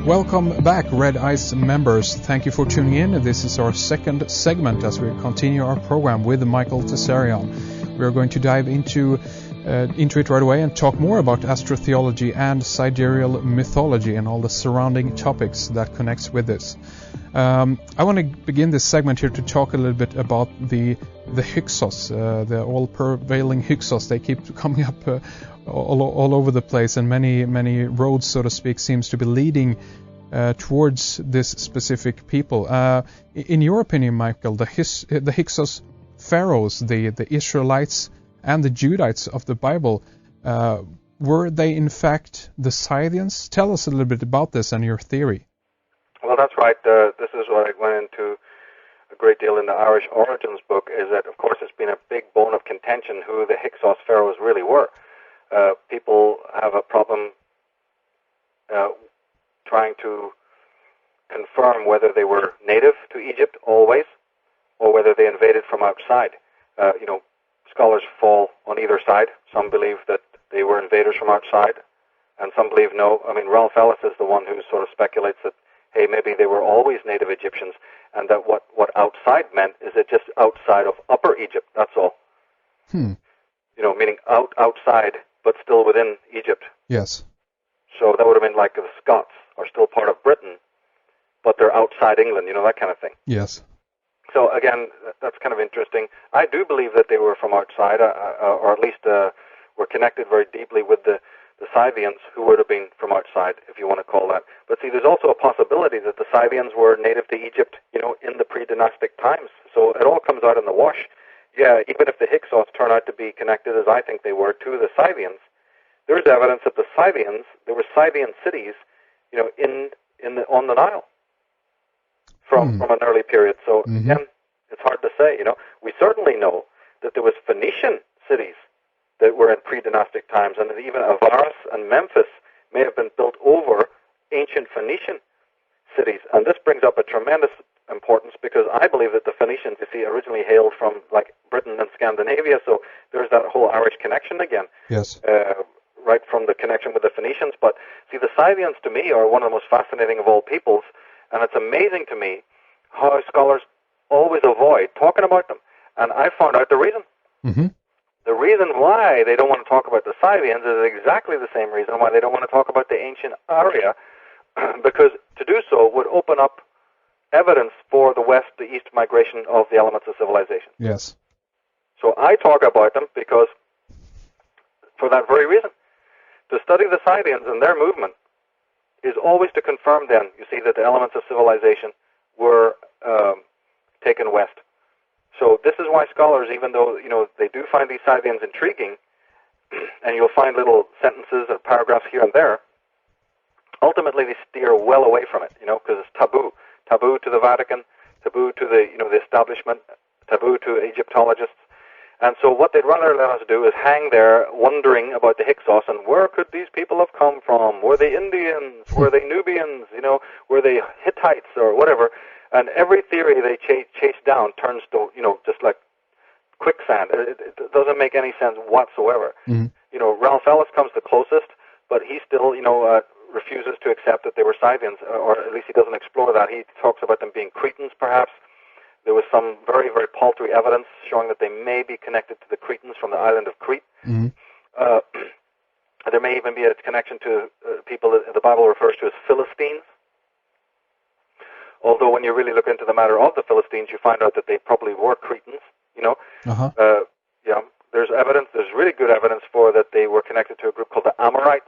Welcome back, Red Ice members. Thank you for tuning in. This is our second segment as we continue our program with Michael Tsarion. We are going to dive into it right away and talk more about astrotheology and sidereal mythology and all the surrounding topics that connects with this. I want to begin this segment here to talk a little bit about the Hyksos, the all-prevailing Hyksos. They keep coming up all over the place, and many roads, so to speak, seems to be leading towards this specific people. In your opinion, Michael, the Hyksos pharaohs, the Israelites and the Judites of the Bible, were they in fact the Scythians? Tell us a little bit about this and your theory. Well, that's right. This is what I went into a great deal in the Irish Origins book, is that, of course, it's been a big bone of contention who the Hyksos pharaohs really were. People have a problem trying to confirm whether they were native to Egypt always, or whether they invaded from outside. Scholars fall on either side. Some believe that they were invaders from outside, and some believe no. I mean, Ralph Ellis is the one who sort of speculates that, hey, maybe they were always native Egyptians, and that what outside meant is it just outside of Upper Egypt, that's all. Meaning outside, but still within Egypt. Yes. So that would have been like the Scots are still part of Britain, but they're outside England, that kind of thing. Yes. So again, that's kind of interesting. I do believe that they were from outside, or at least were connected very deeply with the Scythians, who would have been from outside, if you want to call that. But see, there's also a possibility that the Scythians were native to Egypt, in the pre-dynastic times. So it all comes out in the wash. Yeah, even if the Hyksos turn out to be connected, as I think they were, to the Scythians, there's evidence that the Scythians, there were Scythian cities, on the Nile from an early period. So again, it's hard to say. We certainly know that there was Phoenician cities that were in pre-dynastic times, and that even Avaris and Memphis may have been built over ancient Phoenician cities. And this brings up a tremendous importance, because I believe that the Phoenicians, originally hailed from Britain and Scandinavia, so there's that whole Irish connection again. Yes. Right from the connection with the Phoenicians. But see, the Scythians to me are one of the most fascinating of all peoples, and it's amazing to me how scholars always avoid talking about them. And I found out the reason. The reason why they don't want to talk about the Scythians is exactly the same reason why they don't want to talk about the ancient area, because to do so would open up evidence for the west to east migration of the elements of civilization. Yes. So I talk about them because, for that very reason, to study the Scythians and their movement is always to confirm then, that the elements of civilization were taken west. So this is why scholars, even though, they do find these Scythians intriguing, and you'll find little sentences or paragraphs here and there, ultimately they steer well away from it, because it's taboo. Taboo to the Vatican, taboo to the establishment, taboo to Egyptologists. And so what they'd rather let us do is hang there wondering about the Hyksos and where could these people have come from? Were they Indians? Were they Nubians? Were they Hittites or whatever? And every theory they chase down turns to, just like quicksand. It doesn't make any sense whatsoever. Ralph Ellis comes the closest, but he still, refuses to accept that they were Scythians, or at least he doesn't explore that. He talks about them being Cretans, perhaps. There was some very, very paltry evidence showing that they may be connected to the Cretans from the island of Crete. There may even be a connection to people that the Bible refers to as Philistines. Although when you really look into the matter of the Philistines, you find out that they probably were Cretans, there's evidence, there's really good evidence for that they were connected to a group called the Amorites.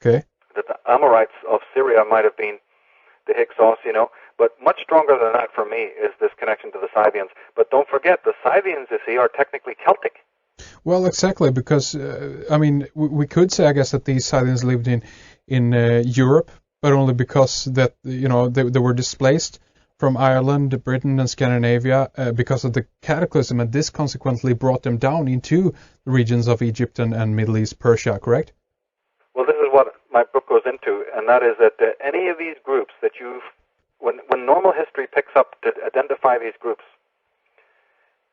Okay. That the Amorites of Syria might have been the Hyksos, but much stronger than that for me is this connection to the Scythians. But don't forget, the Scythians, are technically Celtic. Well, exactly, because, we could say, I guess, that these Scythians lived in Europe, but only because that, they were displaced from Ireland, Britain, and Scandinavia because of the Cataclysm, and this consequently brought them down into the regions of Egypt and Middle East, Persia, correct? Well, this is what my book goes into, and that is that any of these groups that when normal history picks up to identify these groups,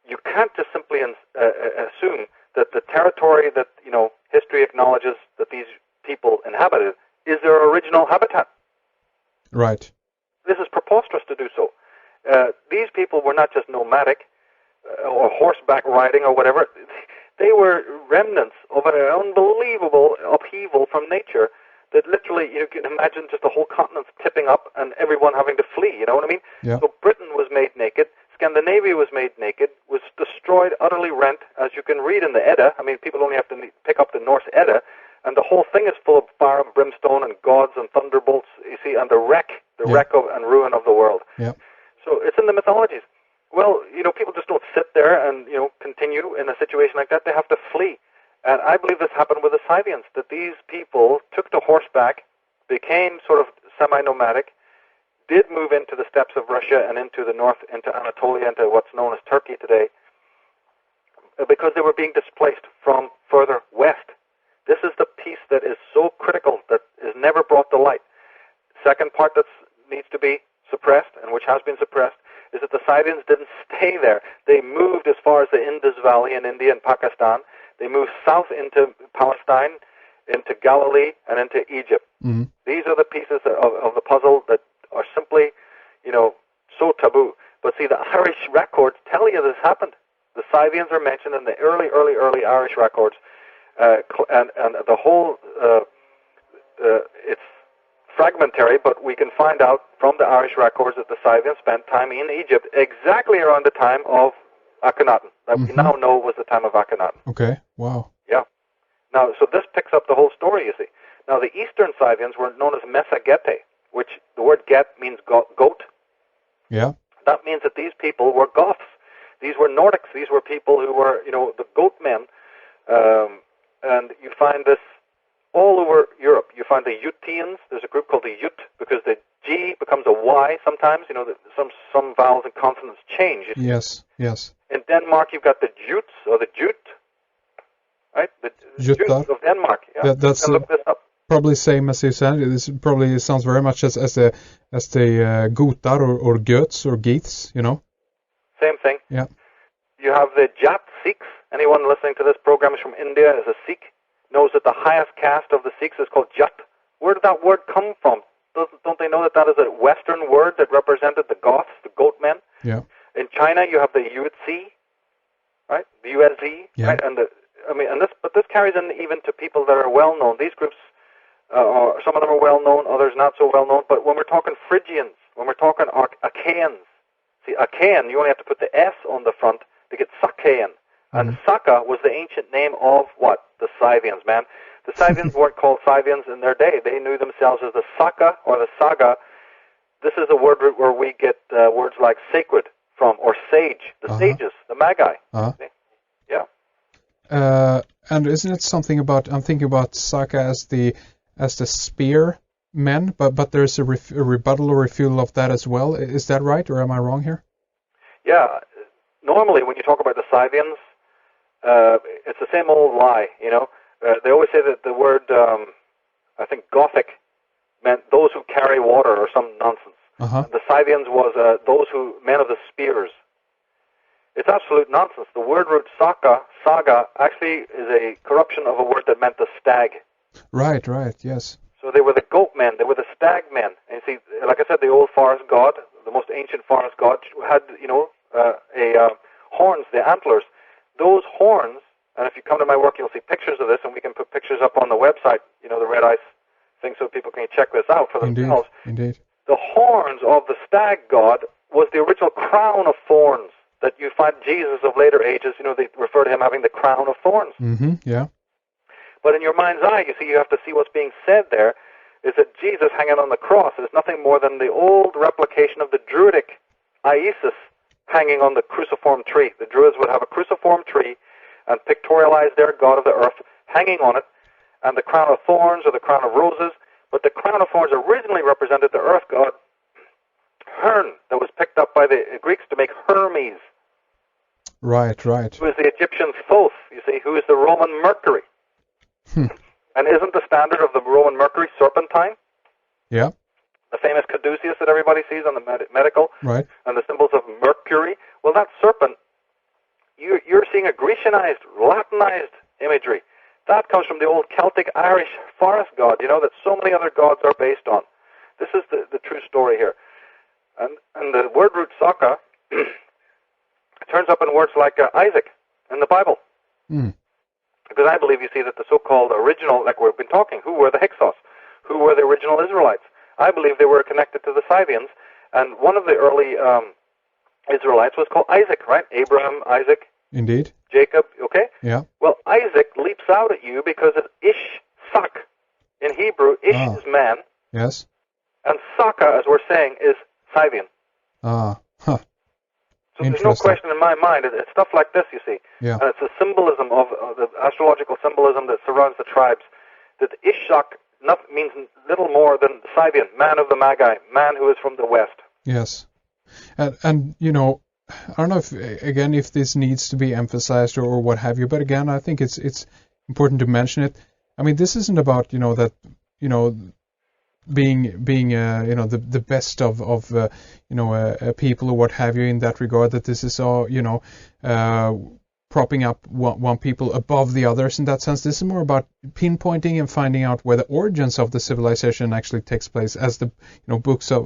you can't just simply assume that the territory that history acknowledges that these people inhabited is their original habitat. Right. This is preposterous to do so. These people were not just nomadic or horseback riding or whatever. They were remnants of an unbelievable upheaval from nature that literally, you can imagine just the whole continent tipping up and everyone having to flee, you know what I mean? Yeah. So Britain was made naked, Scandinavia was made naked, was destroyed, utterly rent, as you can read in the Edda. I mean, people only have to pick up the Norse Edda, and the whole thing is full of fire and brimstone and gods and thunderbolts, you see, and the wreck of and ruin of the world. Yeah. So it's in the mythologies. Well, people just don't sit there and, continue in a situation like that. They have to flee. And I believe this happened with the Scythians, that these people took to horseback, became sort of semi-nomadic, did move into the steppes of Russia and into the north, into Anatolia, into what's known as Turkey today, because they were being displaced from further west. This is the piece that is so critical, that is never brought to light. Second part that needs to be suppressed, and which has been suppressed, is that the Scythians didn't stay there. They moved as far as the Indus Valley in India and Pakistan. They moved south into Palestine, into Galilee, and into Egypt. Mm-hmm. These are the pieces of the puzzle that are simply, so taboo. But see, the Irish records tell you this happened. The Scythians are mentioned in the early Irish records, and the whole, it's fragmentary, but we can find out from the Irish records that the Scythians spent time in Egypt exactly around the time of Akhenaten, that we now know was the time of Akhenaten. Okay, wow. Yeah. Now, so this picks up the whole story, you see. Now, the Eastern Scythians were known as Mesagete, which the word get means goat. Yeah. That means that these people were Goths. These were Nordics. These were people who were, the goat men. And you find this all over Europe. You find the Utians. There's a group called the Ute, because the G becomes a Y sometimes. Some vowels and consonants change. Yes, yes. In Denmark, you've got the Jutes, or the Jute, right? The Jutes of Denmark. Yeah. That's look this up. Probably same as you said. This probably sounds very much as the Gotar or Goeths or Geeths, Same thing. Yeah. You have the Jat Sikhs. Anyone listening to this program is from India, is a Sikh, knows that the highest caste of the Sikhs is called Jat. Where did that word come from? Don't they know that is a Western word that represented the Goths, the goat men? Yeah. In China, you have the Yuezhi, right? The Yuezhi, right? And this carries in even to people that are well known. These groups, some of them are well known, others not so well known. But when we're talking Phrygians, when we're talking Achaeans, see, Achaean, you only have to put the S on the front to get Sakaean. And Saka was the ancient name of what? The Scythians, man. The Scythians weren't called Scythians in their day. They knew themselves as the Saka or the Saga. This is a word root where we get words like sacred from, or sage, the sages, the magi. Yeah. And isn't it something about, I'm thinking about Saka as the spear men, but there's a rebuttal or refutal of that as well. Is that right, or am I wrong here? Yeah. Normally, when you talk about the Scythians, it's the same old lie, They always say that the word, I think Gothic, meant those who carry water or some nonsense. And the Scythians was those men of the spears. It's absolute nonsense. The word root saga, actually is a corruption of a word that meant the stag. Right, yes. So they were the goat men, they were the stag men. And you see, like I said, the old forest god, the most ancient forest god, had, horns, the antlers. Those horns, and if you come to my work, you'll see pictures of this, and we can put pictures up on the website, the Red Ice thing, so people can check this out for themselves. Indeed. The horns of the stag god was the original crown of thorns that you find Jesus of later ages, they refer to him having the crown of thorns. Yeah. But in your mind's eye, you see, you have to see what's being said there, is that Jesus hanging on the cross is nothing more than the old replication of the Druidic Isis hanging on the cruciform tree. The Druids would have a cruciform tree and pictorialize their god of the earth hanging on it, and the crown of thorns or the crown of roses. But the crown of thorns originally represented the earth god Hern, that was picked up by the Greeks to make Hermes. Right. Who is the Egyptian Thoth, you see, who is the Roman Mercury. And isn't the standard of the Roman Mercury serpentine? Yeah. The famous caduceus that everybody sees on the medical, right? And the symbols of Mercury. Well, that serpent, you're seeing a Grecianized, Latinized imagery. That comes from the old Celtic Irish forest god, that so many other gods are based on. This is the true story here. And the word root Saka turns up in words like Isaac in the Bible. Mm. Because I believe, you see, that the so-called original, like we've been talking, who were the Hyksos? Who were the original Israelites? I believe they were connected to the Scythians, and one of the early Israelites was called Isaac, right? Abraham, Isaac. Indeed. Jacob, okay? Yeah. Well, Isaac leaps out at you because it's Ish-Sak. In Hebrew, Ish is man. Yes. And Saka, as we're saying, is Scythian. Ah. Huh. So there's no question in my mind. It's stuff like this, you see. Yeah. And it's the symbolism of the astrological symbolism that surrounds the tribes. That Ish-Sak means little more than Scythian, man of the Magi, man who is from the west. Yes. And you know, I don't know if this needs to be emphasized or what have you, but again, I think it's important to mention it. I mean, this isn't about, being the best of people or what have you in that regard, that this is all, propping up one people above the others in that sense. This is more about pinpointing and finding out where the origins of the civilization actually takes place, as the books as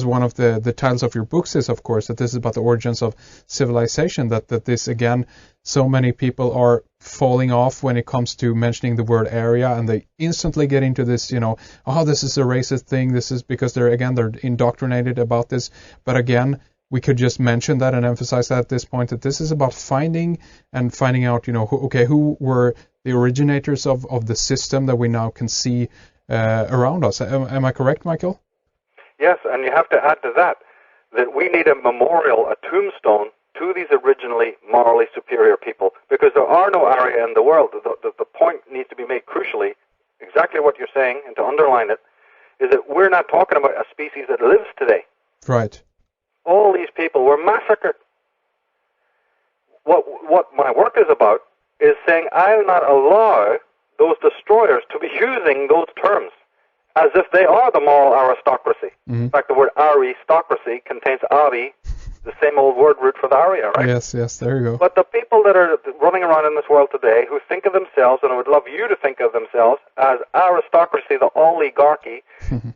one of the titles of your books is, of course, that this is about the origins of civilization, that this, again, so many people are falling off when it comes to mentioning the word area, and they instantly get into this, this is a racist thing, this is because they're indoctrinated about this. But again, we could just mention that and emphasize that at this point, that this is about finding out, who were the originators of the system that we now can see around us. Am I correct, Michael? Yes, and you have to add to that we need a memorial, a tombstone, to these originally morally superior people, because there are no Arya in the world. The point needs to be made crucially, exactly what you're saying, and to underline it, is that we're not talking about a species that lives today. Right. All these people were massacred. What my work is about is saying I'll not allow those destroyers to be using those terms as if they are the moral aristocracy. Mm-hmm. In fact, the word aristocracy contains Ari, the same old word root for the Arya, right? Yes, there you go. But the people that are running around in this world today who think of themselves, and I would love you to think of themselves, as aristocracy, the oligarchy,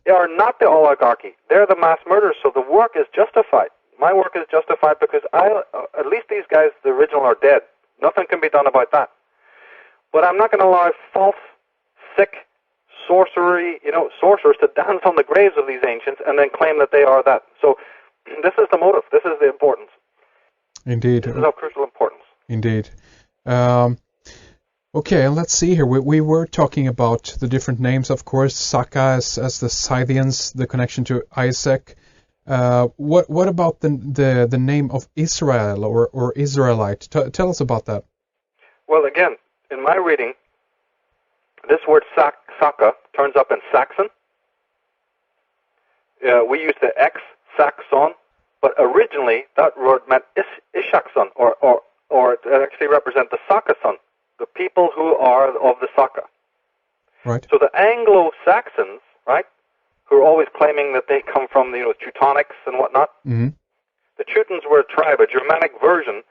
they are not the oligarchy. They're the mass murderers, so the work is justified. My work is justified because at least these guys, the original, are dead. Nothing can be done about that. But I'm not going to allow false, sick, sorcerers to dance on the graves of these ancients and then claim that they are that. So this is the motive. This is the importance. Indeed. This is of crucial importance. Indeed. Okay, and let's see here. We were talking about the different names, of course. Saka as the Scythians, the connection to Isaac. What about the name of Israel or Israelite? Tell us about that. Well, again, in my reading, this word Saka turns up in Saxon. We use the X, Saxon, but originally that word meant Ishakson, or it actually represents the Sakason, the people who are of the Saka. Right. So the Anglo-Saxons, right, who are always claiming that they come from the Teutonics and whatnot, mm-hmm. The Teutons were a tribe, a Germanic version,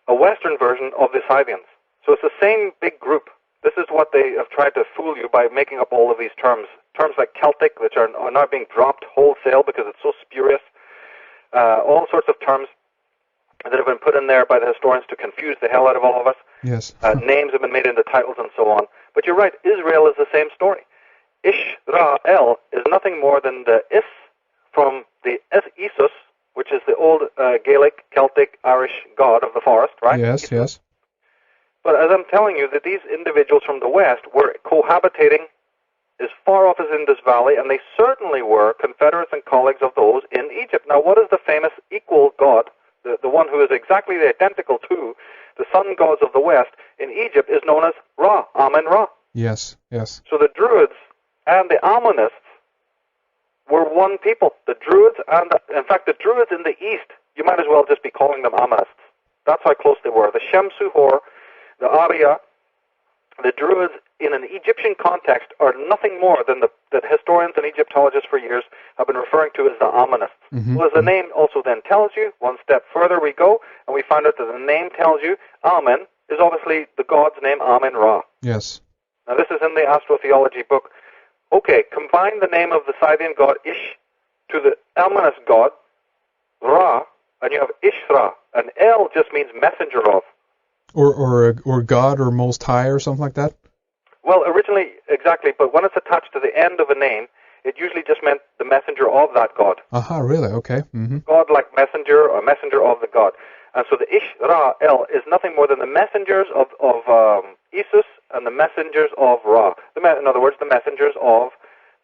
a Western version of the Scythians. So it's the same big group. This is what they have tried to fool you by making up all of these terms. Terms like Celtic, which are now being dropped wholesale because it's so spurious. All sorts of terms that have been put in there by the historians to confuse the hell out of all of us. Yes. Names have been made into titles and so on. But you're right, Israel is the same story. Israel is nothing more than the Is from the Isus, which is the old Gaelic, Celtic, Irish god of the forest, right? Yes, yes. But as I'm telling you, that these individuals from the West were cohabitating as far off as Indus Valley, and they certainly were confederates and colleagues of those in Egypt. Now, what is the famous equal god, the one who is exactly identical to the sun gods of the West in Egypt, is known as Ra, Amen-Ra. Yes, yes. So the Druids and the Amenists were one people. The Druids in fact, the Druids in the East, you might as well just be calling them Amenists. That's how close they were. The Shem-Suhor, the Arya, the Druids in an Egyptian context are nothing more than that historians and Egyptologists for years have been referring to as the Amenists. Mm-hmm. Well, as the name also then tells you, one step further we go, and we find out that the name tells you Amen is obviously the god's name, Amen-Ra. Yes. Now, this is in the astrotheology book Okay, combine the name of the Scythian god Ish to the Amonist god Ra, and you have Ishra, and El just means messenger of. Or God or Most High or something like that? Well, originally, exactly, but when it's attached to the end of a name, it usually just meant the messenger of that god. Aha, really? Okay. Mm-hmm. God like messenger or messenger of the god. And so the Ish, Ra, El is nothing more than the messengers of Isus and the messengers of Ra. In other words, the messengers of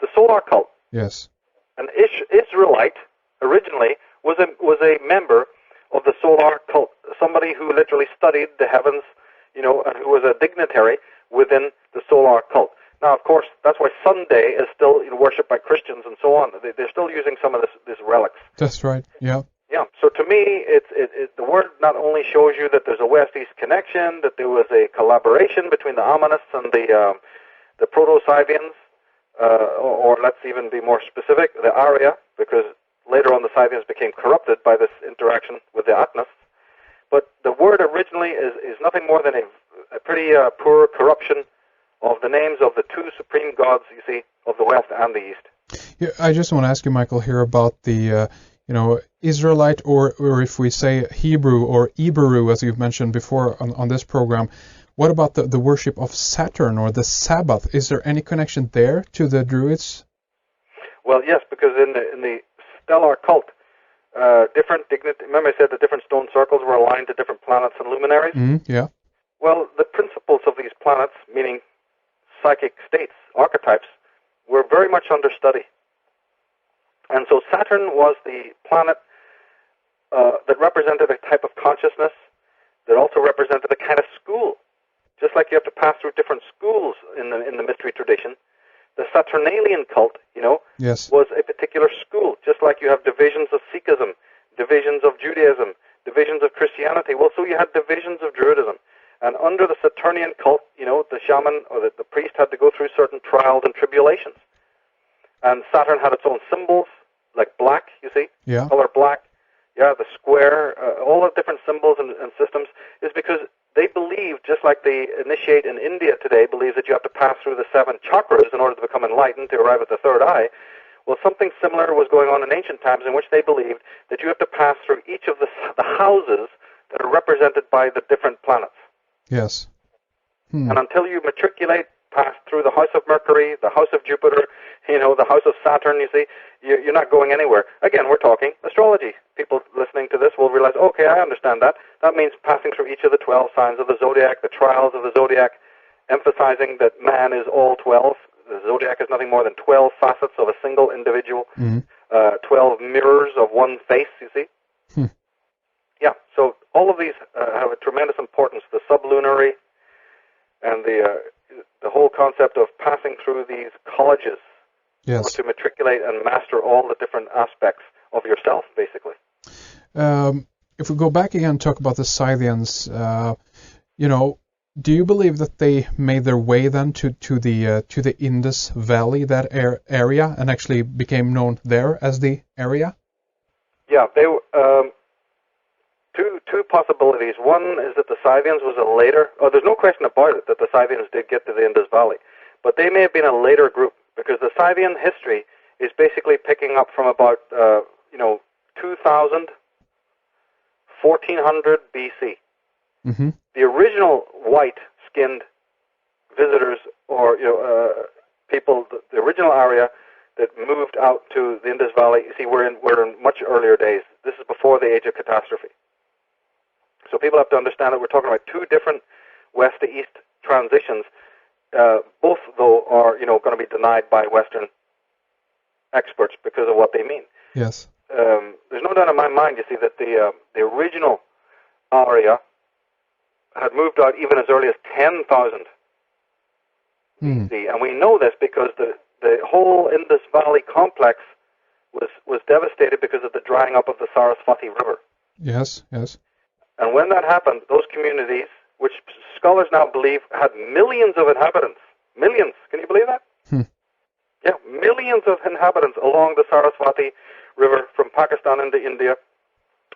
the solar cult. Yes. An Israelite originally was a member of the solar cult, somebody who literally studied the heavens, and who was a dignitary within the solar cult. Now, of course, that's why Sunday is still worshipped by Christians and so on. They're still using some of this relics. That's right. Yeah. Yeah. So to me, the word not only shows you that there's a West-East connection, that there was a collaboration between the Amenists and the Proto-Scythians, or let's even be more specific, the RIR, because later on the Scythians became corrupted by this interaction with the Atonists. But the word originally is nothing more than a pretty poor corruption of the names of the two supreme gods, you see, of the West and the East. Yeah, I just want to ask you, Michael, here about the Israelite, or if we say Hebrew or Iberu, as you've mentioned before on this program. What about the worship of Saturn or the Sabbath? Is there any connection there to the Druids? Well, yes, because in the stellar cult, different dignity. Remember, I said the different stone circles were aligned to different planets and luminaries. Yeah. Well, the principles of these planets, meaning psychic states, archetypes, were very much under study. And so Saturn was the planet that represented a type of consciousness that also represented a kind of school. Just like you have to pass through different schools in the mystery tradition, the Saturnian cult, Yes. was a particular school. Just like you have divisions of Sikhism, divisions of Judaism, divisions of Christianity. Well, so you had divisions of Druidism. And under the Saturnian cult, the shaman or the priest had to go through certain trials and tribulations. And Saturn had its own symbols, like black, you see, Yeah. color black. Yeah, the square, all the different symbols and systems is because they believe, just like the initiate in India today believes that you have to pass through the 7 chakras in order to become enlightened, to arrive at the third eye. Well, something similar was going on in ancient times in which they believed that you have to pass through each of the houses that are represented by the different planets. Yes. And until you matriculate, pass through the house of Mercury, the house of Jupiter, the house of Saturn, you see, you're not going anywhere. Again, we're talking astrology. People listening to this will realize, okay, I understand that. That means passing through each of the 12 signs of the zodiac, the trials of the zodiac, emphasizing that man is all 12. The zodiac is nothing more than 12 facets of a single individual, 12 mirrors of one face, you see. Yeah, so all of these have a tremendous importance. The sublunary and the whole concept of passing through these colleges to matriculate and master all the different aspects of yourself, basically. If we go back again and talk about the Scythians, do you believe that they made their way then to the Indus Valley, that area, and actually became known there as the area? Yeah, they two possibilities. One is that the Scythians was a later. There's no question about it that the Scythians did get to the Indus Valley, but they may have been a later group because the Scythian history is basically picking up from about 2000, 1400 BC. Mm-hmm. The original white-skinned visitors or people, the original area that moved out to the Indus Valley. You see, we're in much earlier days. This is before the age of catastrophe. So people have to understand that we're talking about two different west to east transitions. Both, though, are going to be denied by Western experts because of what they mean. Yes. There's no doubt in my mind, you see, that the original area had moved out even as early as 10,000 BC, and we know this because the whole Indus Valley complex was devastated because of the drying up of the Saraswati River. Yes, yes. And when that happened, those communities, which scholars now believe had millions of inhabitants, millions, can you believe that? Yeah, millions of inhabitants along the Saraswati River from Pakistan into India,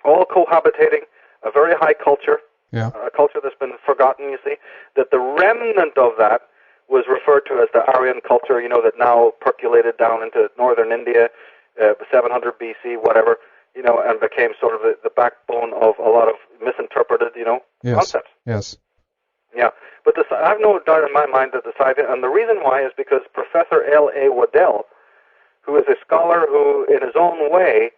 all cohabitating, a very high culture, a culture that's been forgotten, you see, that the remnant of that was referred to as the Aryan culture, that now percolated down into northern India, 700 BC, whatever, and became sort of the backbone of a lot of misinterpreted, Yes. concepts. Yes. Yeah, but I have no doubt in my mind that the Scythians, and the reason why is because Professor L.A. Waddell, who is a scholar who, in his own way,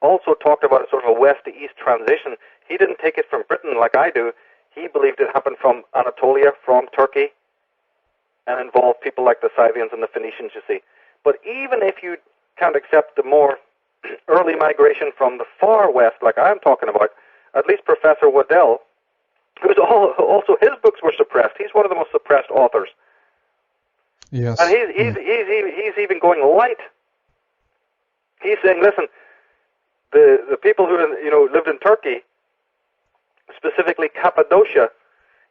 also talked about a sort of a west to east transition. He didn't take it from Britain like I do. He believed it happened from Anatolia, from Turkey, and involved people like the Scythians and the Phoenicians, you see. But even if you can't accept the more early migration from the far west, like I'm talking about, at least Professor Waddell, who's also, his books were suppressed. He's one of the most suppressed authors. Yes. And he's even going light. He's saying, listen, the people who lived in Turkey, specifically Cappadocia,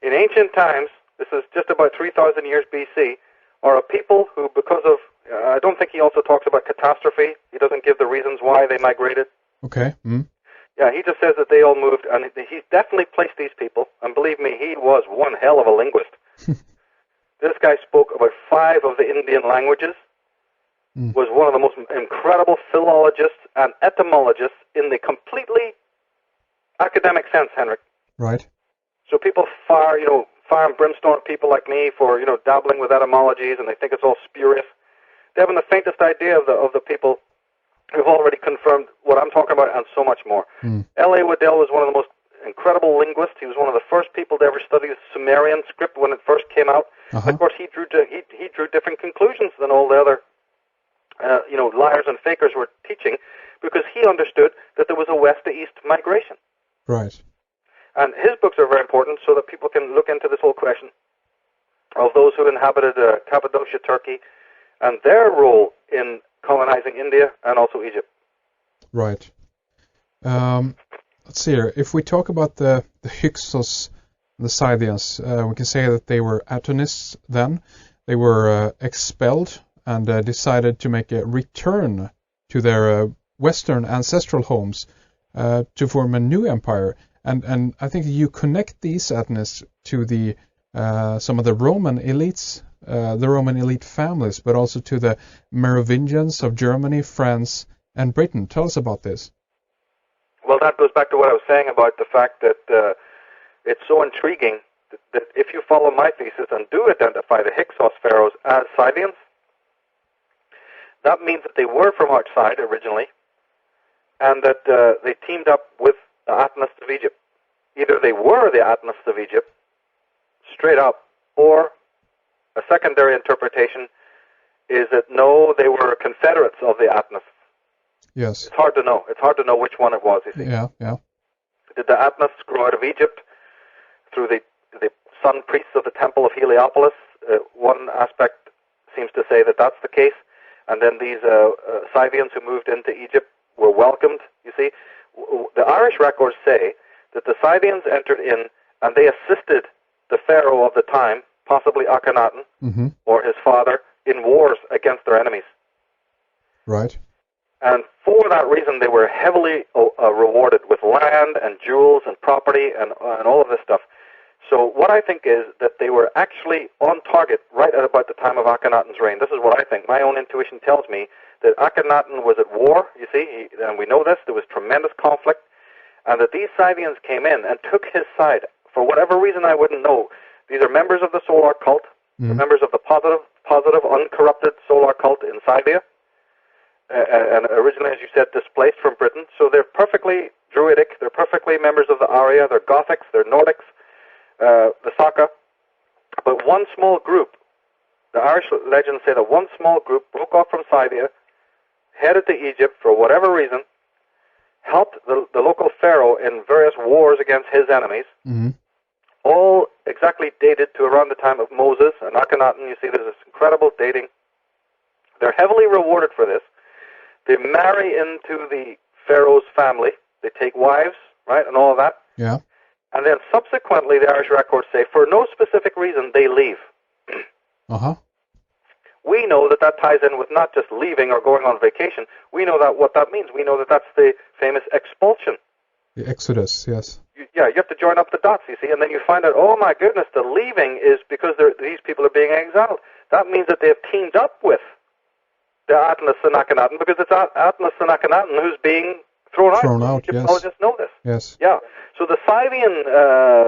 in ancient times, this is just about 3,000 years BC, are a people who, because of, I don't think he also talks about catastrophe. He doesn't give the reasons why they migrated. Okay. Yeah, he just says that they all moved, and he's definitely placed these people, and believe me, he was one hell of a linguist. This guy spoke about 5 of the Indian languages, was one of the most incredible philologists and etymologists in the completely academic sense, Henrik. Right. So people fire and brimstone people like me for, dabbling with etymologies, and they think it's all spurious. They haven't the faintest idea of the people who've already confirmed what I'm talking about and so much more. L.A. Waddell was one of the most incredible linguists. He was one of the first people to ever study the Sumerian script when it first came out. Uh-huh. Of course, he drew different conclusions than all the other liars and fakers were teaching, because he understood that there was a west to east migration. Right. And his books are very important so that people can look into this whole question of those who inhabited Cappadocia, Turkey, and their role in colonizing India and also Egypt. Right. Let's see here. If we talk about the Hyksos, the Scythians, we can say that they were Atonists then. They were expelled and decided to make a return to their Western ancestral homes to form a new empire. And I think you connect these Atonists to the some of the Roman elites, the Roman elite families, but also to the Merovingians of Germany, France, and Britain. Tell us about this. Well, that goes back to what I was saying about the fact that it's so intriguing that if you follow my thesis and do identify the Hyksos pharaohs as Scythians, that means that they were from outside originally, and that they teamed up with the Atonists of Egypt. Either they were the Atonists of Egypt, straight up, or a secondary interpretation is that no, they were confederates of the Atonists. Yes. It's hard to know. It's hard to know which one it was, you see. Yeah. Did the Atonists grow out of Egypt through the sun priests of the Temple of Heliopolis? One aspect seems to say that that's the case. And then these Scythians who moved into Egypt were welcomed, you see. The Irish records say that the Scythians entered in and they assisted the pharaoh of the time, possibly Akhenaten, or his father, in wars against their enemies. Right. And for that reason, they were heavily rewarded with land and jewels and property and all of this stuff. So what I think is that they were actually on target right at about the time of Akhenaten's reign. This is what I think. My own intuition tells me that Akhenaten was at war, you see, and we know this. There was tremendous conflict, and that these Scythians came in and took his side. For whatever reason I wouldn't know, these are members of the solar cult, members of the positive, uncorrupted solar cult in Scythia, and originally, as you said, displaced from Britain. So they're perfectly Druidic, they're perfectly members of the Arya, they're Gothics, they're Nordics, the Saka. But one small group, the Irish legends say that one small group broke off from Scythia, headed to Egypt for whatever reason, helped the local pharaoh in various wars against his enemies, all exactly dated to around the time of Moses and Akhenaten. You see, there's this incredible dating. They're heavily rewarded for this. They marry into the pharaoh's family. They take wives, right, and all of that. Yeah. And then subsequently, the Irish records say, for no specific reason, they leave. We know that ties in with not just leaving or going on vacation. We know that what that means. We know that that's the famous expulsion. The Exodus, yes. You have to join up the dots, you see, and then you find out, oh my goodness, the leaving is because these people are being exiled. That means that they have teamed up with the Atonists and Akhenaten, because it's Atonists and Akhenaten who's being thrown out. Egyptologists know this. Yes. Yeah. So the Scythian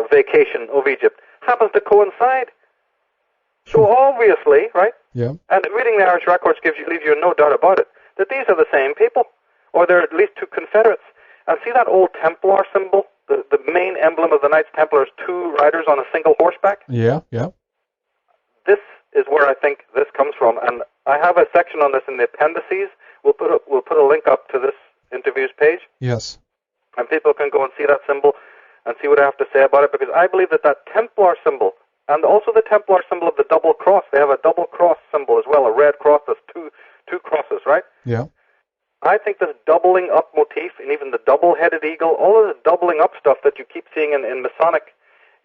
vacation of Egypt happens to coincide. So obviously, right? Yeah. And reading the Irish records leaves you no doubt about it, that these are the same people, or they're at least two confederates. And see that old Templar symbol? The main emblem of the Knights Templar is two riders on a single horseback? Yeah, yeah. This is where I think this comes from, and I have a section on this in the appendices. We'll put a link up to this interviews page. Yes. And people can go and see that symbol and see what I have to say about it, because I believe that Templar symbol, and also the Templar symbol of the double cross, they have a double cross symbol as well, a red cross, that's two crosses, right? Yeah. I think this doubling up motif, and even the double-headed eagle, all of this doubling up stuff that you keep seeing in Masonic,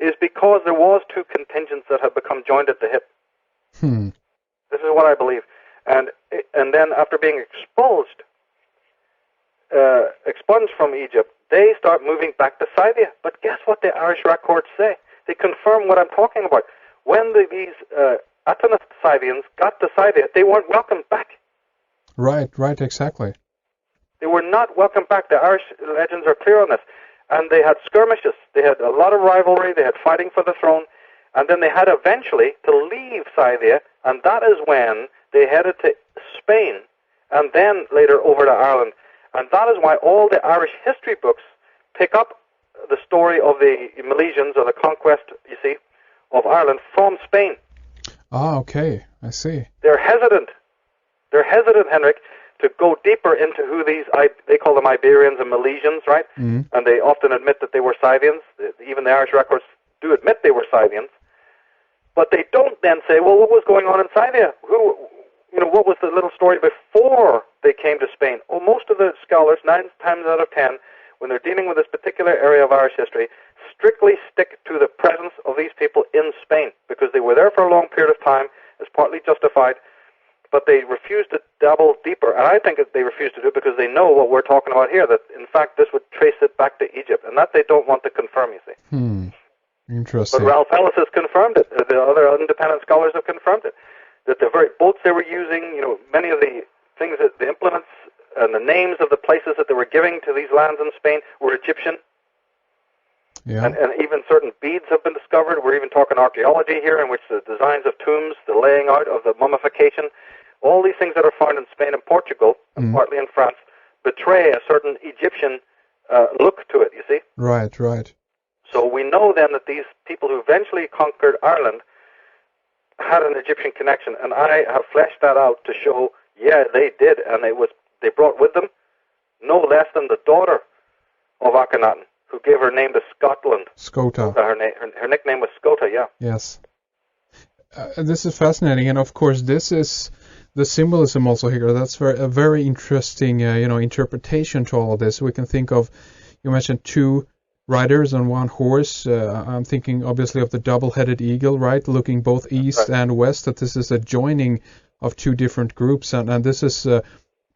is because there was two contingents that have become joined at the hip. This is what I believe. And then after being expunged from Egypt, they start moving back to Scythia. But guess what the Irish records say? They confirm what I'm talking about. When these Atonist Scythians got to Scythia, they weren't welcomed back. Right, exactly. They were not welcomed back. The Irish legends are clear on this. And they had skirmishes. They had a lot of rivalry. They had fighting for the throne. And then they had eventually to leave Scythia, and that is when they headed to Spain, and then later over to Ireland. And that is why all the Irish history books pick up the story of the Milesians, or the conquest, you see, of Ireland from Spain. Ah, okay. I see. They're hesitant, Henrik, to go deeper into who they call them Iberians and Milesians, right? Mm. And they often admit that they were Scythians. Even the Irish records do admit they were Scythians. But they don't then say, well, what was going on in Scythia? What was the little story before they came to Spain? Well, most of the scholars, 9 times out of 10, when they're dealing with this particular area of Irish history, strictly stick to the presence of these people in Spain, because they were there for a long period of time. It's partly justified, but they refuse to dabble deeper. And I think that they refuse to do it because they know what we're talking about here, that in fact this would trace it back to Egypt, and that they don't want to confirm, you see. Interesting. But Ralph Ellis has confirmed it. The other independent scholars have confirmed it. That the very boats they were using, many of the things, that the implements and the names of the places that they were giving to these lands in Spain were Egyptian. Yeah. And even certain beads have been discovered. We're even talking archaeology here, in which the designs of tombs, the laying out of the mummification, all these things that are found in Spain and Portugal, and partly in France, betray a certain Egyptian look to it, you see? Right. So we know then that these people who eventually conquered Ireland had an Egyptian connection, and I have fleshed that out to show, yeah, they did, and they brought with them no less than the daughter of Akhenaten, who gave her name to Scotland. Scota. Her nickname was Scota, yeah. Yes. This is fascinating, and of course this is the symbolism also here. That's a very interesting, interpretation to all of this. We can think of, you mentioned two riders on one horse. I'm thinking obviously of the double-headed eagle, right, looking both east and west, that this is a joining of two different groups, and this is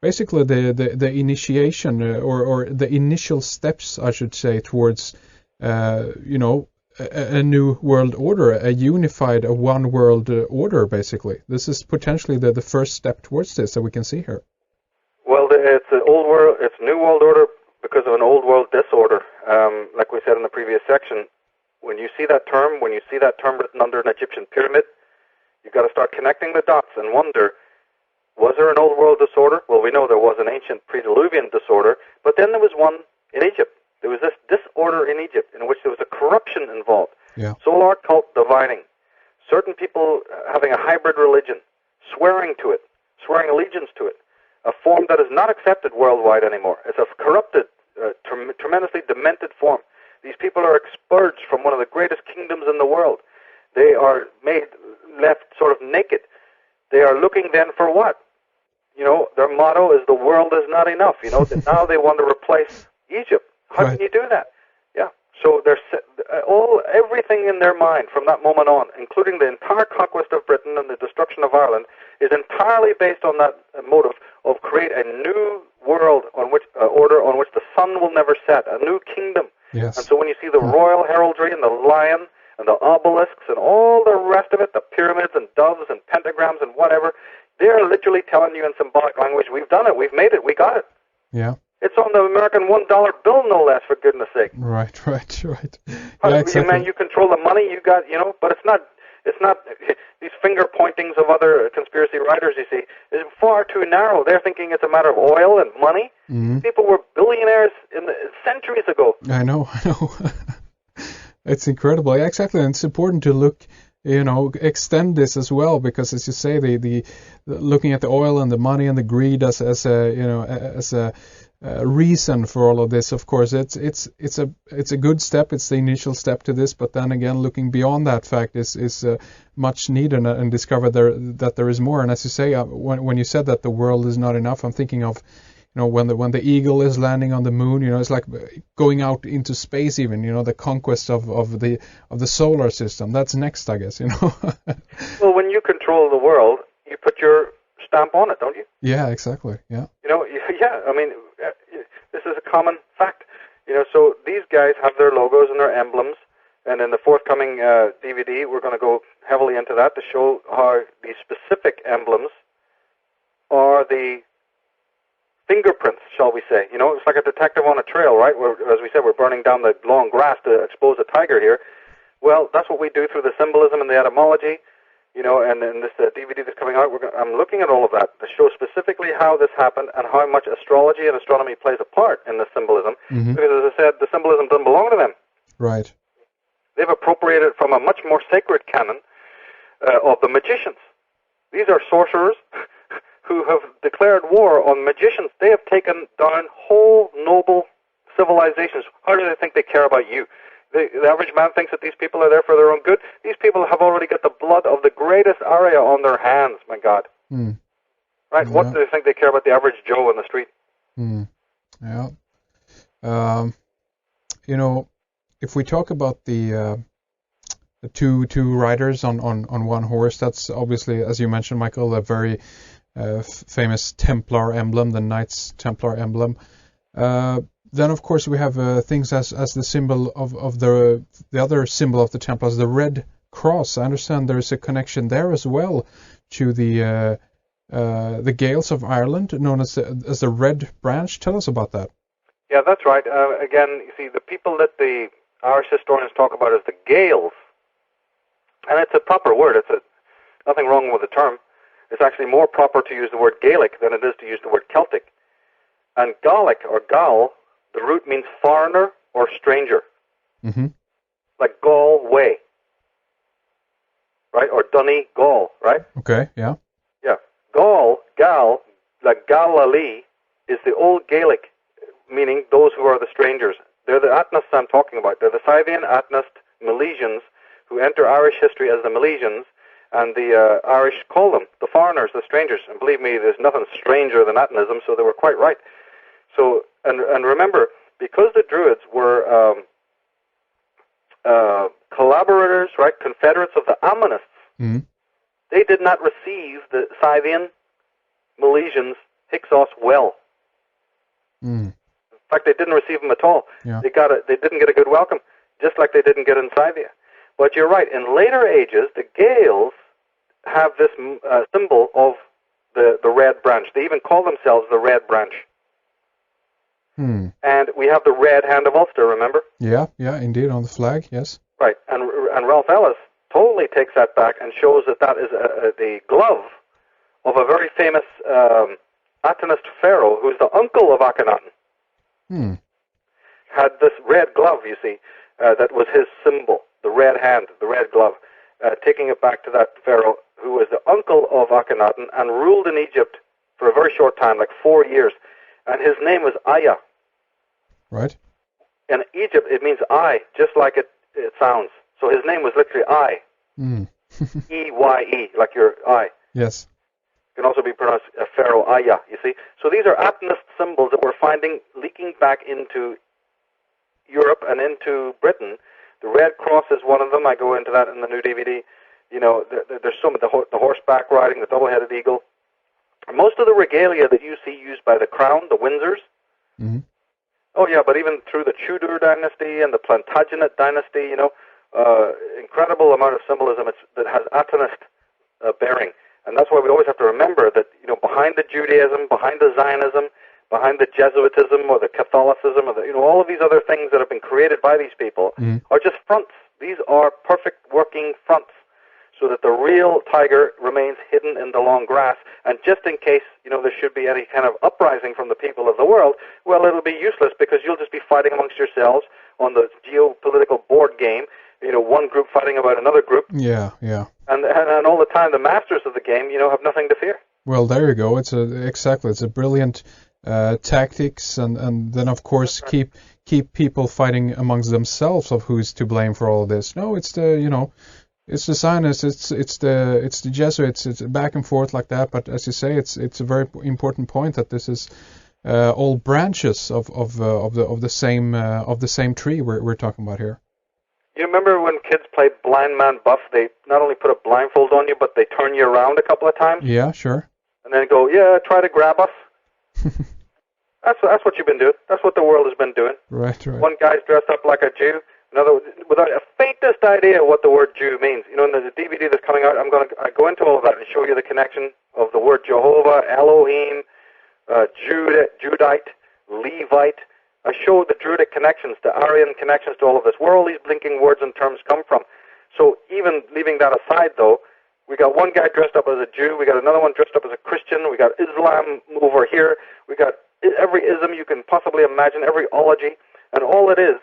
basically the initiation or the initial steps, I should say, towards a new world order, a unified, a one world order, basically. This is potentially the first step towards this that we can see here. Well, it's an old world, it's new world order because of an old world disorder. Like we said in the previous section, when you see that term written under an Egyptian pyramid, you've got to start connecting the dots and wonder, was there an old world disorder? Well, we know there was an ancient pre-Diluvian disorder, but then there was one in Egypt. There was this disorder in Egypt in which there was a corruption involved. Yeah. Solar cult divining. Certain people having a hybrid religion, swearing to it, swearing allegiance to it. A form that is not accepted worldwide anymore. It's a corrupted, tremendously demented form. These people are expurged from one of the greatest kingdoms in the world. They are left sort of naked. They are looking then for what? Their motto is the world is not enough. Now they want to replace Egypt. How can you do that? Yeah. So there's everything in their mind from that moment on, including the entire conquest of Britain and the destruction of Ireland, is entirely based on that motive of create a new world order on which the sun will never set, a new kingdom. Yes. And so when you see the royal heraldry and the lion and the obelisks and all the rest of it, the pyramids and doves and pentagrams and whatever, they're literally telling you in symbolic language, we've done it, we've made it, we got it. Yeah. It's on the American $1 bill, no less, for goodness sake. Right. Yeah, exactly. Man, you control the money, you got, but it's not these finger pointings of other conspiracy writers, you see, is far too narrow. They're thinking it's a matter of oil and money. Mm-hmm. People were billionaires centuries ago. I know. It's incredible. Yeah, exactly. And it's important to look, extend this as well, because as you say, the looking at the oil and the money and the greed as a reason for all of this. Of course, it's a good step. It's the initial step to this, but then again, looking beyond that fact is much needed, and discover that there is more. And as you say, when you said that the world is not enough, I'm thinking of when the eagle is landing on the moon. It's like going out into space. Even the conquest of the solar system. That's next, I guess. Well, when you control the world, you put your stamp on it, don't you? Yeah, exactly. Yeah. Yeah. I mean, this is a common fact. So these guys have their logos and their emblems, and in the forthcoming DVD, we're going to go heavily into that to show how these specific emblems are the fingerprints, shall we say. It's like a detective on a trail, right? As we said, we're burning down the long grass to expose a tiger here. Well, that's what we do through the symbolism and the etymology. And in this DVD that's coming out, I'm looking at all of that to show specifically how this happened and how much astrology and astronomy plays a part in the symbolism. Mm-hmm. Because, as I said, the symbolism doesn't belong to them. Right. They've appropriated from a much more sacred canon of the magicians. These are sorcerers who have declared war on magicians. They have taken down whole noble civilizations. How do they think they care about you? The average man thinks that these people are there for their own good. These people have already got the blood of the greatest Arya on their hands, my God. Mm. Right? Yeah. What do they think they care about the average Joe in the street? Mm. Yeah. If we talk about the two riders on one horse, that's obviously, as you mentioned, Michael, a very famous Templar emblem, the Knights Templar emblem. Then, of course, we have things as the symbol of the other symbol of the Templars, the red cross. I understand there is a connection there as well to the Gaels of Ireland, known as the Red Branch. Tell us about that. Yeah, that's right. Again, you see, the people that the Irish historians talk about as the Gaels, and it's a proper word. Nothing wrong with the term. It's actually more proper to use the word Gaelic than it is to use the word Celtic. And Gaelic, or Gael, the root means foreigner or stranger. Mm-hmm. Like Galway, right? Or Donegal, right? Okay, yeah. Yeah. Gal, like Galilee, is the old Gaelic, meaning those who are the strangers. They're the Atonists I'm talking about. They're the Scythian, Atonist, Milesians, who enter Irish history as the Milesians, and the Irish call them the foreigners, the strangers. And believe me, there's nothing stranger than Atonism, so they were quite right. So, and remember, because the Druids were collaborators, right, confederates of the Amenists, they did not receive the Scythian, Milesians, Hyksos well. In fact, they didn't receive them at all. Yeah. They didn't get a good welcome, just like they didn't get in Scythia. But you're right, in later ages, the Gaels have this symbol of the Red Branch. They even call themselves the Red Branch. And we have the Red Hand of Ulster, remember? Yeah, indeed, on the flag, yes. Right, and Ralph Ellis totally takes that back and shows that is the glove of a very famous Atonist pharaoh who's the uncle of Akhenaten. Had this red glove, you see, that was his symbol, the red hand, the red glove, taking it back to that pharaoh who was the uncle of Akhenaten and ruled in Egypt for a very short time, like 4 years. And his name was Aya. Right. In Egypt, it means eye, just like it sounds. So his name was literally Eye. E-Y-E, like your eye. Yes. It can also be pronounced Pharaoh Aya, you see. So these are Atonist symbols that we're finding leaking back into Europe and into Britain. The Red Cross is one of them. I go into that in the new DVD. There's some of the horseback riding, the double-headed eagle. Most of the regalia that you see used by the crown, the Windsors, Oh, yeah, but even through the Tudor dynasty and the Plantagenet dynasty, incredible amount of symbolism that has Atonist bearing. And that's why we always have to remember that, behind the Judaism, behind the Zionism, behind the Jesuitism or the Catholicism or all of these other things that have been created by these people are just fronts. These are perfect working fronts so that the real tiger remains hidden in the long grass. And just in case, there should be any kind of uprising from the people of the world, well, it'll be useless because you'll just be fighting amongst yourselves on the geopolitical board game, one group fighting about another group. Yeah. And all the time, the masters of the game, have nothing to fear. Well, there you go. It's a brilliant tactics, and then of course keep people fighting amongst themselves of who's to blame for all of this. No, it's the it's the Zionists, it's the Jesuits, it's back and forth like that. But as you say, it's a very important point that this is all branches of the same tree we're talking about here. You remember when kids played blind man buff? They not only put a blindfold on you, but they turn you around a couple of times. Yeah, sure. And then go, yeah, try to grab us. That's what you've been doing. That's what the world has been doing. Right. One guy's dressed up like a Jew, another without a faintest idea what the word Jew means. And there's a DVD that's coming out. I go into all of that and show you the connection of the word Jehovah, Elohim, Judite, Levite. I show the Druidic connections, the Aryan connections to all of this, where all these blinking words and terms come from. So even leaving that aside, though, we got one guy dressed up as a Jew, we got another one dressed up as a Christian, we got Islam over here, we got every ism you can possibly imagine, every ology, and all it is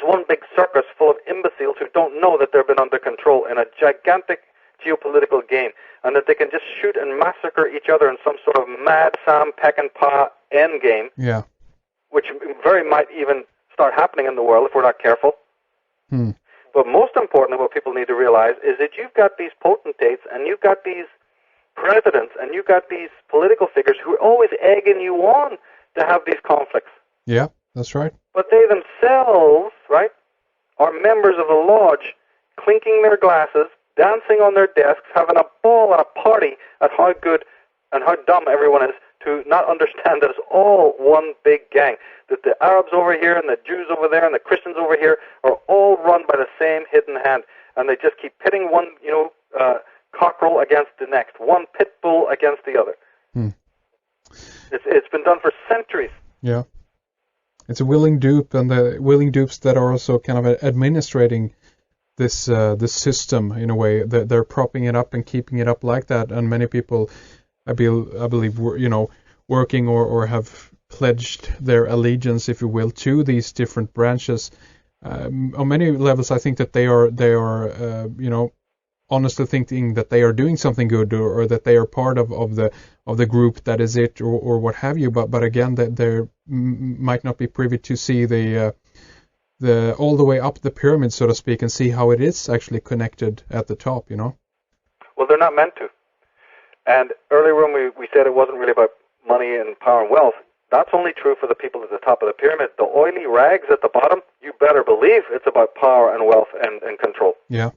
one big circus full of imbeciles who don't know that they've been under control in a gigantic geopolitical game, and that they can just shoot and massacre each other in some sort of mad Sam Peckinpah end game. Yeah. Which very might even start happening in the world if we're not careful. But most importantly, what people need to realize is that you've got these potentates and you've got these presidents and you've got these political figures who are always egging you on to have these conflicts. Yeah, that's right. But they themselves, right, are members of the lodge, clinking their glasses, dancing on their desks, having a ball and a party at how good and how dumb everyone is to not understand that it's all one big gang, that the Arabs over here and the Jews over there and the Christians over here are all run by the same hidden hand, and they just keep pitting one, cockerel against the next, one pit bull against the other. It's been done for centuries. Yeah. It's a willing dupe, and the willing dupes that are also kind of administrating this system in a way. They're propping it up and keeping it up like that, and many people, I believe, working or have pledged their allegiance, if you will, to these different branches. On many levels, I think that they are honestly thinking that they are doing something good, or that they are part of the group that is it, or what have you. But again, that they might not be privy to see the all the way up the pyramid, so to speak, and see how it is actually connected at the top. Well, they're not meant to. And earlier when we said it wasn't really about money and power and wealth, that's only true for the people at the top of the pyramid. The oily rags at the bottom, you better believe it's about power and wealth and control. Yeah.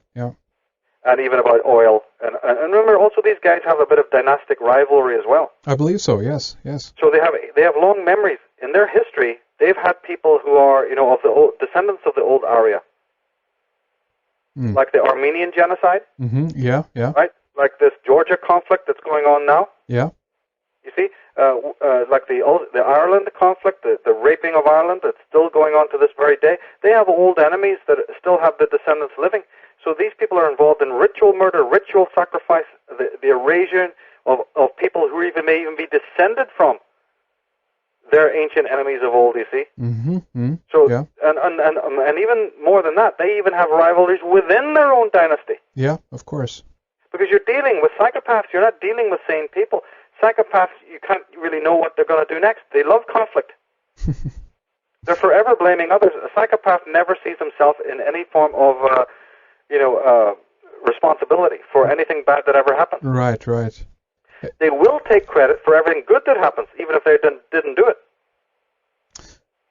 And even about oil. And remember, also these guys have a bit of dynastic rivalry as well. I believe so, yes. So they have long memories. In their history, they've had people who are, of the descendants of the old Arya. Like the Armenian genocide. Mm-hmm. Yeah. Right? Like this Georgia conflict that's going on now. Yeah. You see, like the Ireland conflict, the raping of Ireland that's still going on to this very day. They have old enemies that still have the descendants living. So these people are involved in ritual murder, ritual sacrifice, the erasure of people who may even be descended from their ancient enemies of old, you see. Mm-hmm. So, yeah. and even more than that, they even have rivalries within their own dynasty. Yeah, of course. Because you're dealing with psychopaths, you're not dealing with sane people. Psychopaths, you can't really know what they're going to do next. They love conflict. They're forever blaming others. A psychopath never sees himself in any form of, responsibility for anything bad that ever happened. Right. They will take credit for everything good that happens, even if they didn't do it.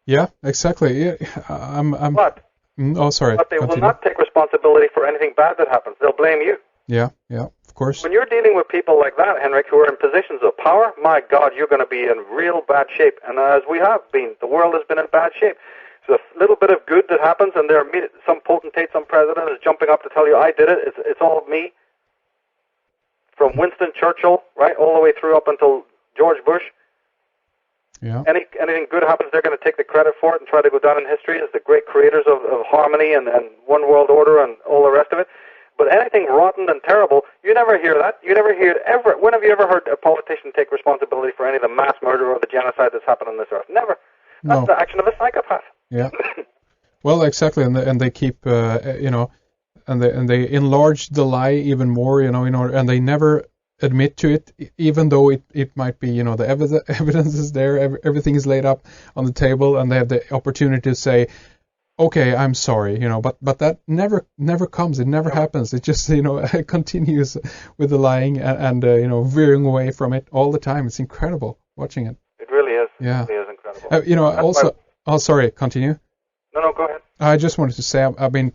Yeah, exactly. Yeah, sorry. But they will not take responsibility for anything bad that happens. They'll blame you. Yeah, of course. When you're dealing with people like that, Henrik, who are in positions of power, my God, you're going to be in real bad shape. And as we have been, the world has been in bad shape. So a little bit of good that happens, and some potentate, some president is jumping up to tell you, I did it, it's all me. From Winston Churchill, right, all the way through up until George Bush. Yeah. Anything good happens, they're going to take the credit for it and try to go down in history as the great creators of harmony and one world order and all the rest of it. But anything rotten and terrible, you never hear that. You never hear it ever. When have you ever heard a politician take responsibility for any of the mass murder or the genocide that's happened on this earth? Never. That's the action of a psychopath. Yeah. Well, exactly, and they keep, and they enlarge the lie even more, and they never admit to it, even though it might be, the evidence is there, everything is laid up on the table, and they have the opportunity to say, okay, I'm sorry, but that never comes, it never happens. It just, continues with the lying and veering away from it all the time. It's incredible watching it. It really is. Yeah. It really is incredible. Oh, sorry, continue. No, go ahead. I just wanted to say, I've been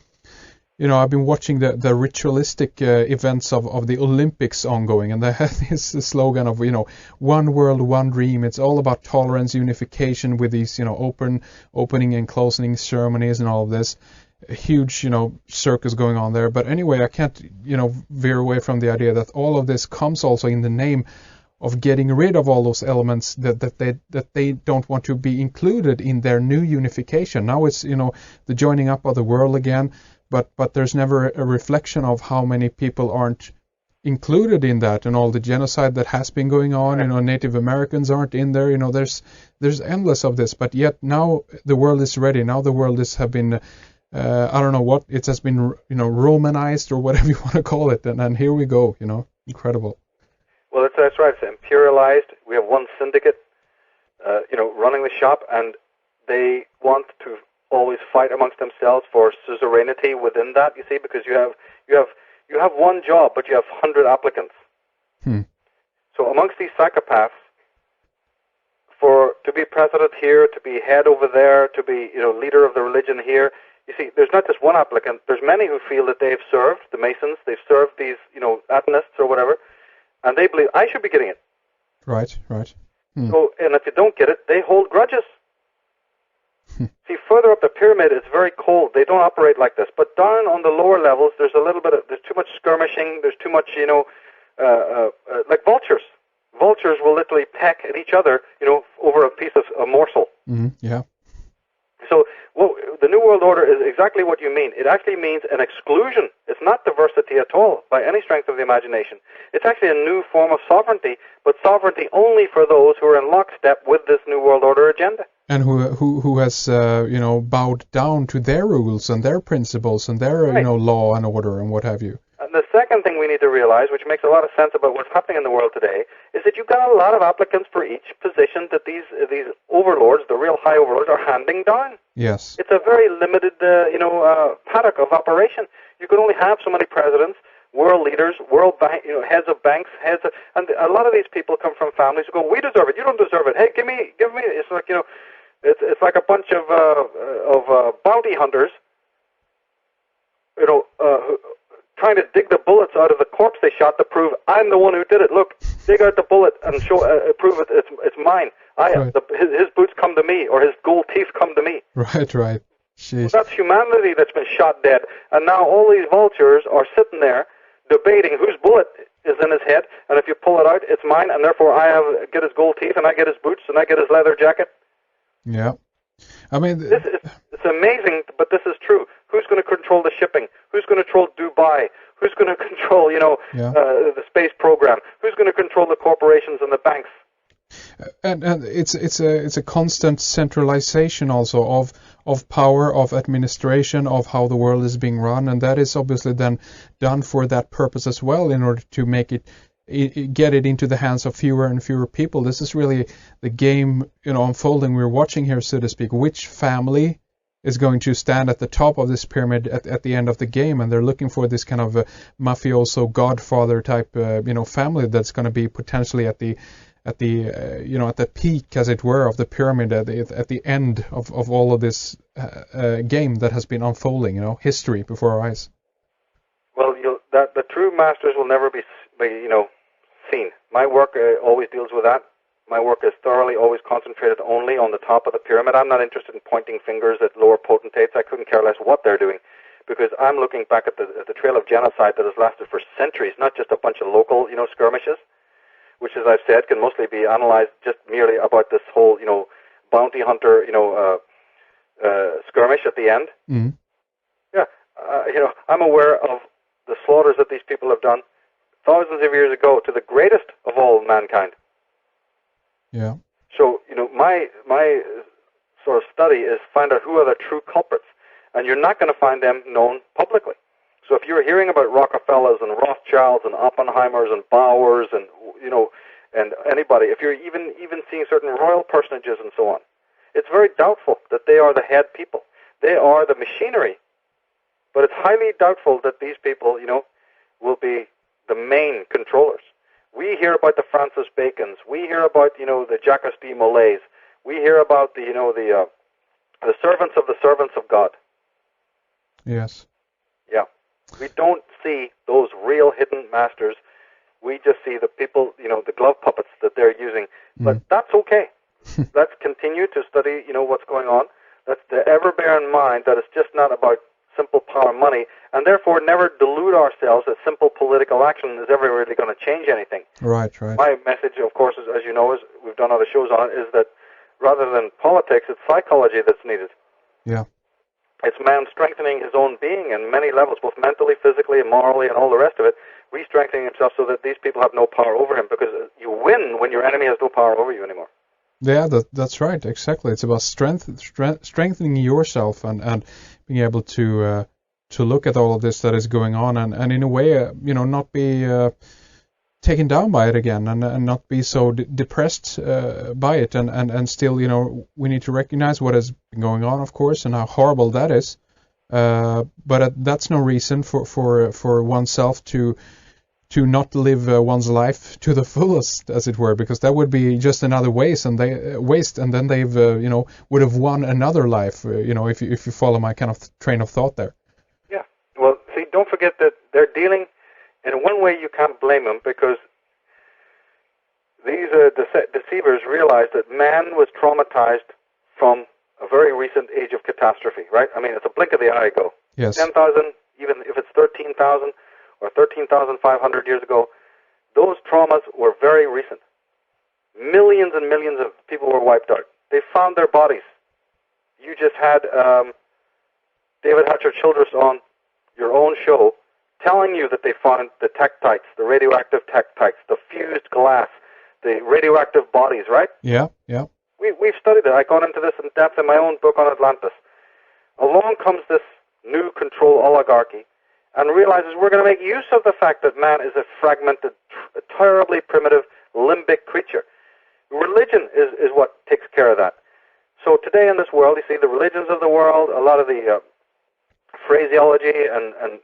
watching the ritualistic events of the Olympics ongoing, and they have this slogan of, one world, one dream. It's all about tolerance, unification with these, opening and closing ceremonies and all of this. A huge, circus going on there. But anyway, I can't, veer away from the idea that all of this comes also in the name of getting rid of all those elements that they don't want to be included in their new unification. Now it's, the joining up of the world again. But there's never a reflection of how many people aren't included in that, and all the genocide that has been going on. Right. Native Americans aren't in there. There's endless of this. But yet now the world is ready. Now the world have been, I don't know what it has been, Romanized or whatever you want to call it. And here we go. Incredible. Well, that's right. It's imperialized. We have one syndicate, running the shop, and they want to always fight amongst themselves for suzerainty within that, you see, because you have one job, but you have 100 applicants. So amongst these psychopaths, to be president here, to be head over there, to be leader of the religion here, you see, there's not just one applicant. There's many who feel that they've served the Masons, they've served these Atonists or whatever, and they believe I should be getting it. Right. So, and if you don't get it, they hold grudges. See, further up the pyramid, it's very cold. They don't operate like this. But down on the lower levels, there's too much skirmishing. There's too much, like vultures. Vultures will literally peck at each other, over a piece of a morsel. Mm-hmm. Yeah. So the New World Order is exactly what you mean. It actually means an exclusion. It's not diversity at all, by any strength of the imagination. It's actually a new form of sovereignty, but sovereignty only for those who are in lockstep with this New World Order agenda. And who has bowed down to their rules and their principles and their right. Law and order and what have you. And the second thing we need to realize, which makes a lot of sense about what's happening in the world today, is that you've got a lot of applicants for each position that these overlords, the real high overlords, are handing down. Yes. It's a very limited paddock of operation. You can only have so many presidents, world leaders, heads of banks, and a lot of these people come from families who go, we deserve it, you don't deserve it. Hey, give me. It's like it's like a bunch of bounty hunters, trying to dig the bullets out of the corpse they shot to prove I'm the one who did it. Look, dig out the bullet and show, prove it's mine. Right. His boots come to me, or his gold teeth come to me. Right. Jeez. Well, that's humanity that's been shot dead, and now all these vultures are sitting there debating whose bullet is in his head, and if you pull it out, it's mine, and therefore I get his gold teeth, and I get his boots, and I get his leather jacket. Yeah. I mean, it's amazing, but this is true. Who's going to control the shipping? Who's going to control Dubai? Who's going to control, the space program? Who's going to control the corporations and the banks? And it's a constant centralization also of power, of administration, of how the world is being run, and that is obviously then done for that purpose as well, in order to make get it into the hands of fewer and fewer people. This is really the game, unfolding. We're watching here, so to speak. Which family is going to stand at the top of this pyramid at the end of the game? And they're looking for this kind of a mafioso Godfather type, family that's going to be potentially at the peak, as it were, of the pyramid at the end of all of this game that has been unfolding. History before our eyes. Well, the true masters will never be seen. My work always deals with that. My work is thoroughly always concentrated only on the top of the pyramid. I'm not interested in pointing fingers at lower potentates. I couldn't care less what they're doing, because I'm looking back at the trail of genocide that has lasted for centuries, not just a bunch of local, skirmishes, which, as I've said, can mostly be analyzed just merely about this whole, bounty hunter, skirmish at the end. Mm-hmm. Yeah, I'm aware of the slaughters that these people have done thousands of years ago to the greatest of all mankind. Yeah. So, my sort of study is find out who are the true culprits, and you're not going to find them known publicly. So if you're hearing about Rockefellers and Rothschilds and Oppenheimers and Bowers and and anybody, if you're even seeing certain royal personages and so on, it's very doubtful that they are the head people. They are the machinery, but it's highly doubtful that these people, will be the main controllers. We hear about the Francis Bacons. We hear about, the Jacques de Molay. We hear about the servants of God. Yes. Yeah. We don't see those real hidden masters. We just see the people, the glove puppets that they're using. But that's okay. Let's continue to study, what's going on. Let's ever bear in mind that it's just not about simple power and money, and therefore never delude ourselves that simple political action is ever really going to change anything. Right. My message, of course, as you know, as we've done other shows on it, is that rather than politics, it's psychology that's needed. Yeah. It's man strengthening his own being in many levels, both mentally, physically, and morally, and all the rest of it, re-strengthening himself so that these people have no power over him, because you win when your enemy has no power over you anymore. Yeah, that's right, exactly. It's about strengthening yourself and being able to look at all of this that is going on and in a way, not be taken down by it again and not be so depressed by it and still, we need to recognize what has been going on, of course, and how horrible that is. But that's no reason for oneself to not live one's life to the fullest, as it were, because that would be just another waste, and then they've would have won another life, if you follow my kind of train of thought there. Yeah. Well, see, don't forget that they're dealing, in one way you can't blame them, because these deceivers realized that man was traumatized from a very recent age of catastrophe, right? I mean, it's a blink of the eye ago. Yes. 10,000, even if it's 13,000 or 13,500 years ago, those traumas were very recent. Millions and millions of people were wiped out. They found their bodies. You just had David Hatcher-Childress on your own show telling you that they found the tektites, the radioactive tektites, the fused glass, the radioactive bodies, right? Yeah. We've studied it. I got into this in depth in my own book on Atlantis. Along comes this new control oligarchy and realizes we're going to make use of the fact that man is a fragmented, terribly primitive, limbic creature. Religion is what takes care of that. So today in this world, you see the religions of the world, a lot of the phraseology and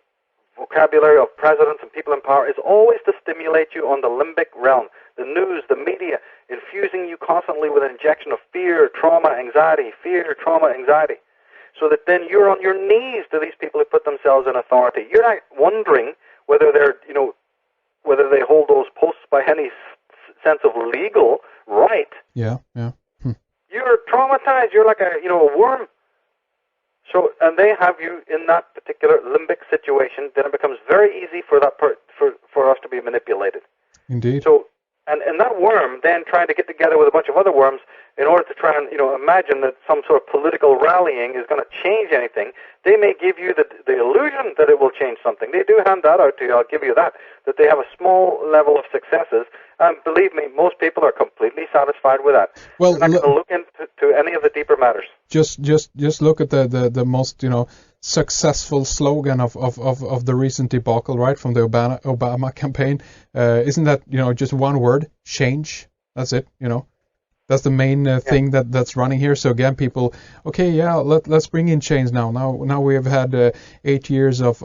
vocabulary of presidents and people in power is always to stimulate you on the limbic realm. The news, the media, infusing you constantly with an injection of fear, trauma, anxiety, so that then you're on your knees to these people who put themselves in authority. You're not wondering whether whether they hold those posts by any sense of legal right. Yeah. You're traumatized. You're like a worm. So, and they have you in that particular limbic situation. Then it becomes very easy for that for us to be manipulated. Indeed. So, and that worm then trying to get together with a bunch of other worms in order to try and imagine that some sort of political rallying is going to change anything. They may give you the illusion that it will change something. They do hand that out to you. I'll give you that they have a small level of successes. And believe me, most people are completely satisfied with that. Well, they're not going to look into any of the deeper matters. Just look at the most successful slogan of the recent debacle, right, from the Obama campaign. Isn't that just one word? Change. That's it. That's the main thing that's running here. So again, people, okay, yeah, let's bring in change now. Now we have had 8 years of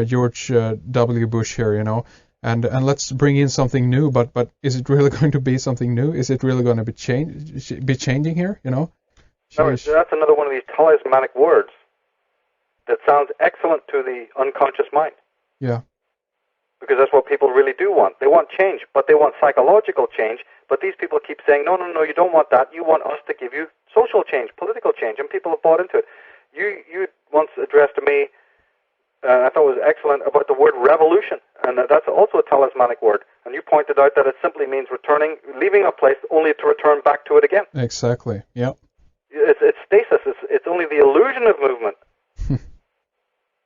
George W. Bush here, and let's bring in something new. But is it really going to be something new? Is it really going to be changing here? No, that's another one of these talismanic words that sounds excellent to the unconscious mind. Yeah. because that's what people really do want. They want change, but they want psychological change. But these people keep saying, no, you don't want that. You want us to give you social change, political change, and people have bought into it. You once addressed to me, I thought it was excellent, about the word revolution, and that's also a talismanic word. And you pointed out that it simply means leaving a place only to return back to it again. Exactly. Yep. It's stasis. It's only the illusion of movement.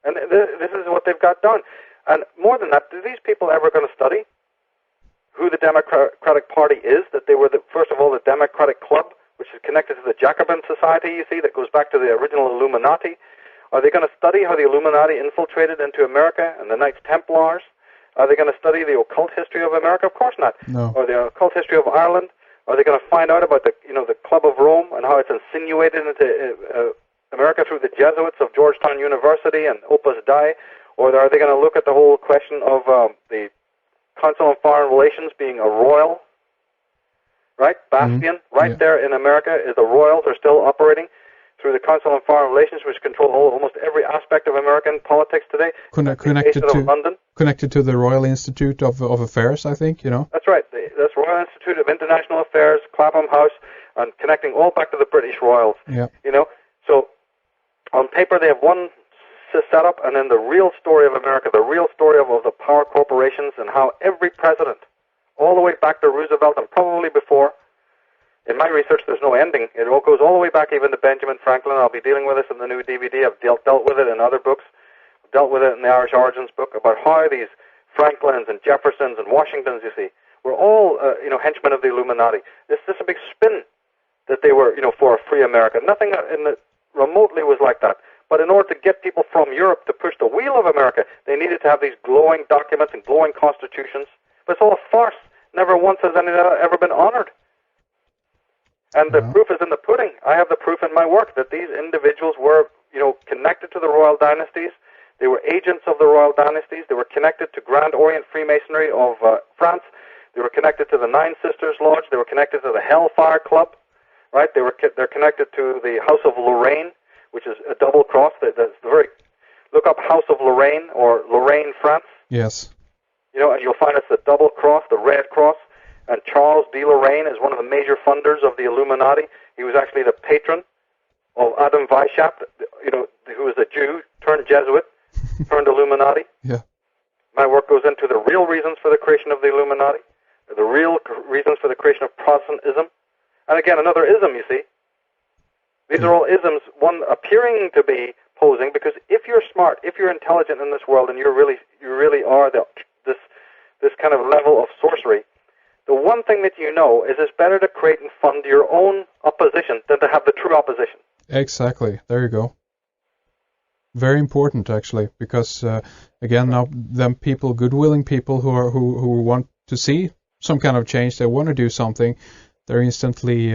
And this is what they've got done. And more than that, are these people ever going to study who the Democratic Party is? That they were, first of all, the Democratic Club, which is connected to the Jacobin Society, you see, that goes back to the original Illuminati. Are they going to study how the Illuminati infiltrated into America and the Knights Templars? Are they going to study the occult history of America? Of course not. No. Or the occult history of Ireland? Are they going to find out about the Club of Rome and how it's insinuated into America through the Jesuits of Georgetown University and Opus Dei? Or are they going to look at the whole question of the Council on Foreign Relations being a royal, right? Bastion, there in America is the royals are still operating through the Council on Foreign Relations, which control almost every aspect of American politics today. Connected to London. Connected to the Royal Institute of Affairs, I think, That's right. That's Royal Institute of International Affairs, Clapham House, and connecting all back to the British royals. Yeah. So on paper they have one setup, and then the real story of America, the real story of the power corporations, and how every president, all the way back to Roosevelt and probably before. In my research, there's no ending. It all goes all the way back even to Benjamin Franklin. I'll be dealing with this in the new DVD. I've dealt with it in other books. I've dealt with it in the Irish Origins book about how these Franklins and Jeffersons and Washingtons, you see, were all, henchmen of the Illuminati. It's just a big spin that they were, for a free America. Nothing remotely was like that. But in order to get people from Europe to push the wheel of America, they needed to have these glowing documents and glowing constitutions. But it's all a farce. Never once has any of that ever been honored. And the proof is in the pudding. I have the proof in my work that these individuals were, connected to the royal dynasties. They were agents of the royal dynasties. They were connected to Grand Orient Freemasonry of France. They were connected to the Nine Sisters Lodge. They were connected to the Hellfire Club, right? They're connected to the House of Lorraine, which is a double cross. Look up House of Lorraine or Lorraine, France. Yes. And you'll find it's the double cross, the red cross. And Charles de Lorraine is one of the major funders of the Illuminati. He was actually the patron of Adam Weishaupt, who was a Jew turned Jesuit, turned Illuminati. Yeah. My work goes into the real reasons for the creation of the Illuminati, the real reasons for the creation of Protestantism. And again, another ism, you see. These are all isms, one appearing to be posing, because if you're smart, if you're intelligent in this world, and you really are this kind of level of sorcery, the one thing that you know is it's better to create and fund your own opposition than to have the true opposition. Exactly. There you go. Very important, actually, because again, now them people, good-willing people who want to see some kind of change, they want to do something, they're instantly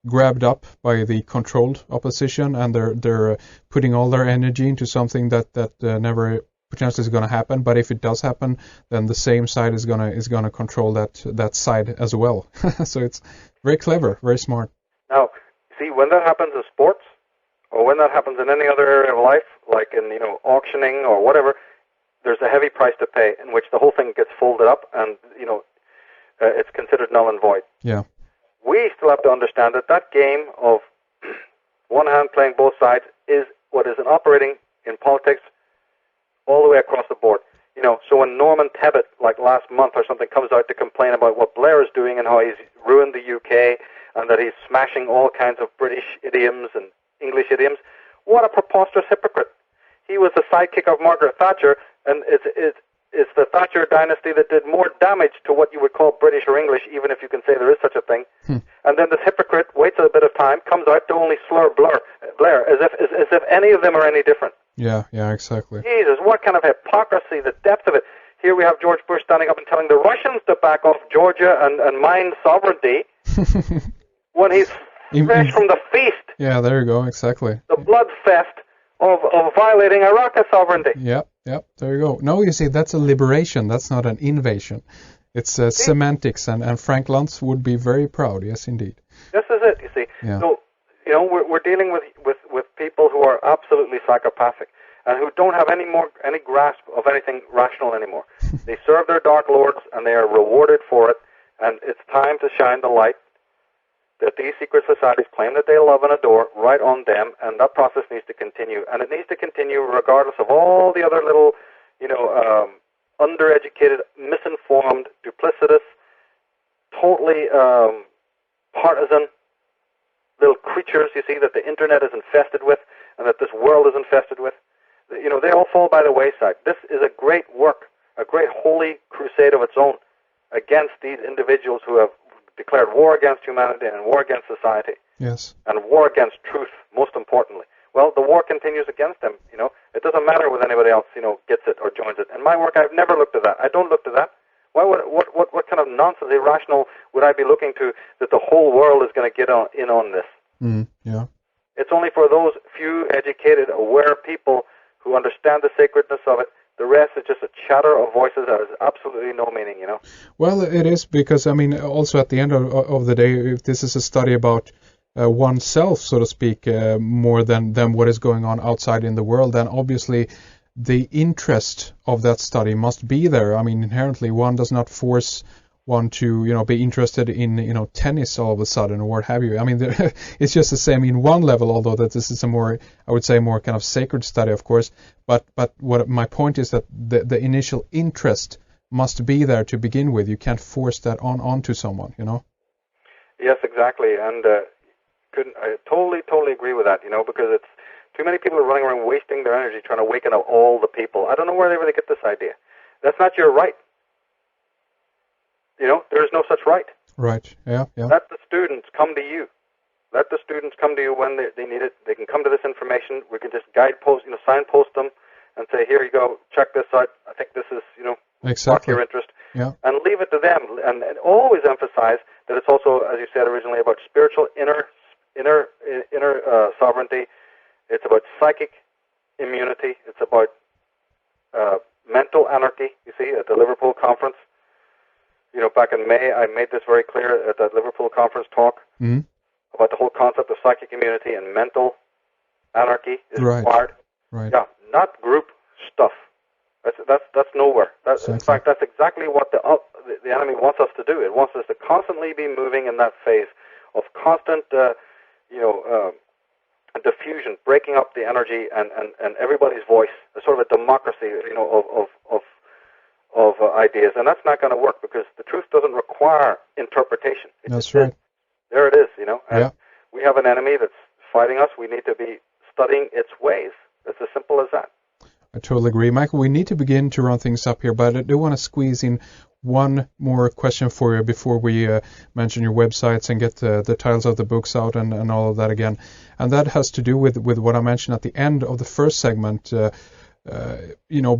grabbed up by the controlled opposition, and they're putting all their energy into something that never potentially is going to happen. But if it does happen, then the same side is gonna control that side as well. So it's very clever, very smart. Now, see, when that happens in sports, or when that happens in any other area of life, like in auctioning or whatever, there's a heavy price to pay, in which the whole thing gets folded up, and it's considered null and void. Yeah. We still have to understand that game of one hand playing both sides is what is operating in politics all the way across the board. So when Norman Tebbit, like last month or something, comes out to complain about what Blair is doing and how he's ruined the UK and that he's smashing all kinds of British idioms and English idioms, what a preposterous hypocrite. He was the sidekick of Margaret Thatcher, and it's the Thatcher dynasty that did more damage to what you would call British or English, even if you can say there is such a thing. And then this hypocrite waits a bit of time, comes out to only slur Blair, as if any of them are any different. Yeah, exactly. Jesus, what kind of hypocrisy, the depth of it. Here we have George Bush standing up and telling the Russians to back off Georgia and mine sovereignty when he's fresh from the feast. Yeah, there you go, exactly. The blood fest of violating Iraq's sovereignty. Yep, there you go. No, you see, that's a liberation, that's not an invasion. It's semantics, and Frank Luntz would be very proud, yes, indeed. This is it, you see. Yeah. So, we're dealing with people who are absolutely psychopathic. and who don't have any grasp of anything rational anymore. They serve their dark lords, and they are rewarded for it, and it's time to shine the light that these secret societies claim that they love and adore right on them, and that process needs to continue. And it needs to continue regardless of all the other little, undereducated, misinformed, duplicitous, totally partisan little creatures, you see, that the internet is infested with and that this world is infested with. They all fall by the wayside. This is a great work, a great holy crusade of its own against these individuals who have declared war against humanity and war against society. Yes. And war against truth, most importantly. Well, the war continues against them, It doesn't matter whether anybody else, gets it or joins it. In my work, I've never looked at that. I don't look to that. Why would, what kind of nonsense, irrational would I be looking to that the whole world is going to get in on this? Yeah. It's only for those few educated, aware people who understand the sacredness of it. The rest is just a chatter of voices that has absolutely no meaning, Well, it is because, also at the end of the day, if this is a study about oneself, so to speak, more than what is going on outside in the world, then obviously the interest of that study must be there. Inherently, one does not force one to, be interested in, tennis all of a sudden or what have you. It's just the same in one level, although that this is a more, I would say, more kind of sacred study, of course. But what my point is that the initial interest must be there to begin with. You can't force that onto someone, Yes, exactly. And I totally agree with that, because it's too many people are running around wasting their energy trying to waken up all the people. I don't know where they really get this idea. That's not your right. There is no such right. Right, yeah. Let the students come to you. Let the students come to you when they need it. They can come to this information. We can just signpost them and say, here you go, check this out. I think this is, exactly. spark your interest. Yeah. And leave it to them. And always emphasize that it's also, as you said originally, about spiritual inner sovereignty. It's about psychic immunity. It's about mental anarchy, you see, at the Liverpool conference. Back in May, I made this very clear at that Liverpool conference talk about the whole concept of psychic immunity and mental anarchy is required. Right. Yeah, not group stuff. That's nowhere. Exactly. In fact, that's exactly what the enemy wants us to do. It wants us to constantly be moving in that phase of constant, diffusion, breaking up the energy and everybody's voice. A sort of a democracy, of ideas, and that's not going to work because the truth doesn't require interpretation. That's right. There it is, and yeah. We have an enemy that's fighting us. We need to be studying its ways. It's as simple as that. I totally agree. Michael, we need to begin to run things up here, but I do want to squeeze in one more question for you before we mention your websites and get the titles of the books out and all of that again. And that has to do with what I mentioned at the end of the first segment.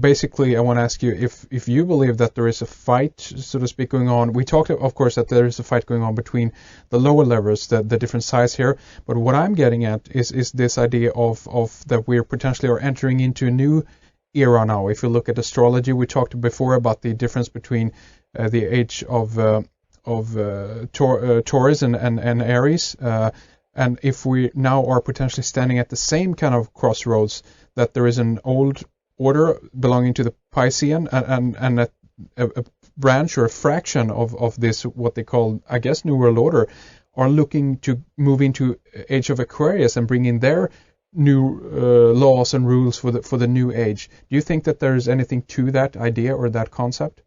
Basically, I want to ask you if you believe that there is a fight, so to speak, going on. We talked, of course, that there is a fight going on between the lower levels, the different sides here. But what I'm getting at is this idea of that we're potentially are entering into a new era now. If you look at astrology, we talked before about the difference between the age of Taurus and Aries. And if we now are potentially standing at the same kind of crossroads, that there is an old order belonging to the Piscean and a branch or a fraction of this, what they call, I guess, New World Order, are looking to move into Age of Aquarius and bring in their new laws and rules for the new age. Do you think that there is anything to that idea or that concept?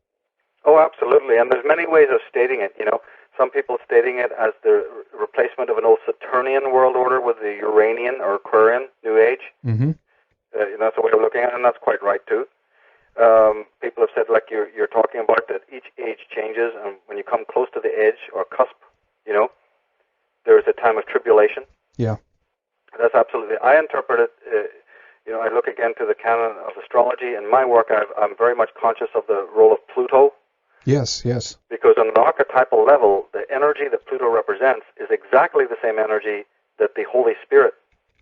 Oh, absolutely. And there's many ways of stating it, Some people stating it as the replacement of an old Saturnian world order with the Uranian or Aquarian new age. Mm-hmm. That's a way of looking at it, and that's quite right, too. People have said, like you're talking about, that each age changes, and when you come close to the edge or cusp, there is a time of tribulation. Yeah. That's absolutely. I interpret it, I look again to the canon of astrology. In my work, I'm very much conscious of the role of Pluto. Yes. Because on an archetypal level, the energy that Pluto represents is exactly the same energy that the Holy Spirit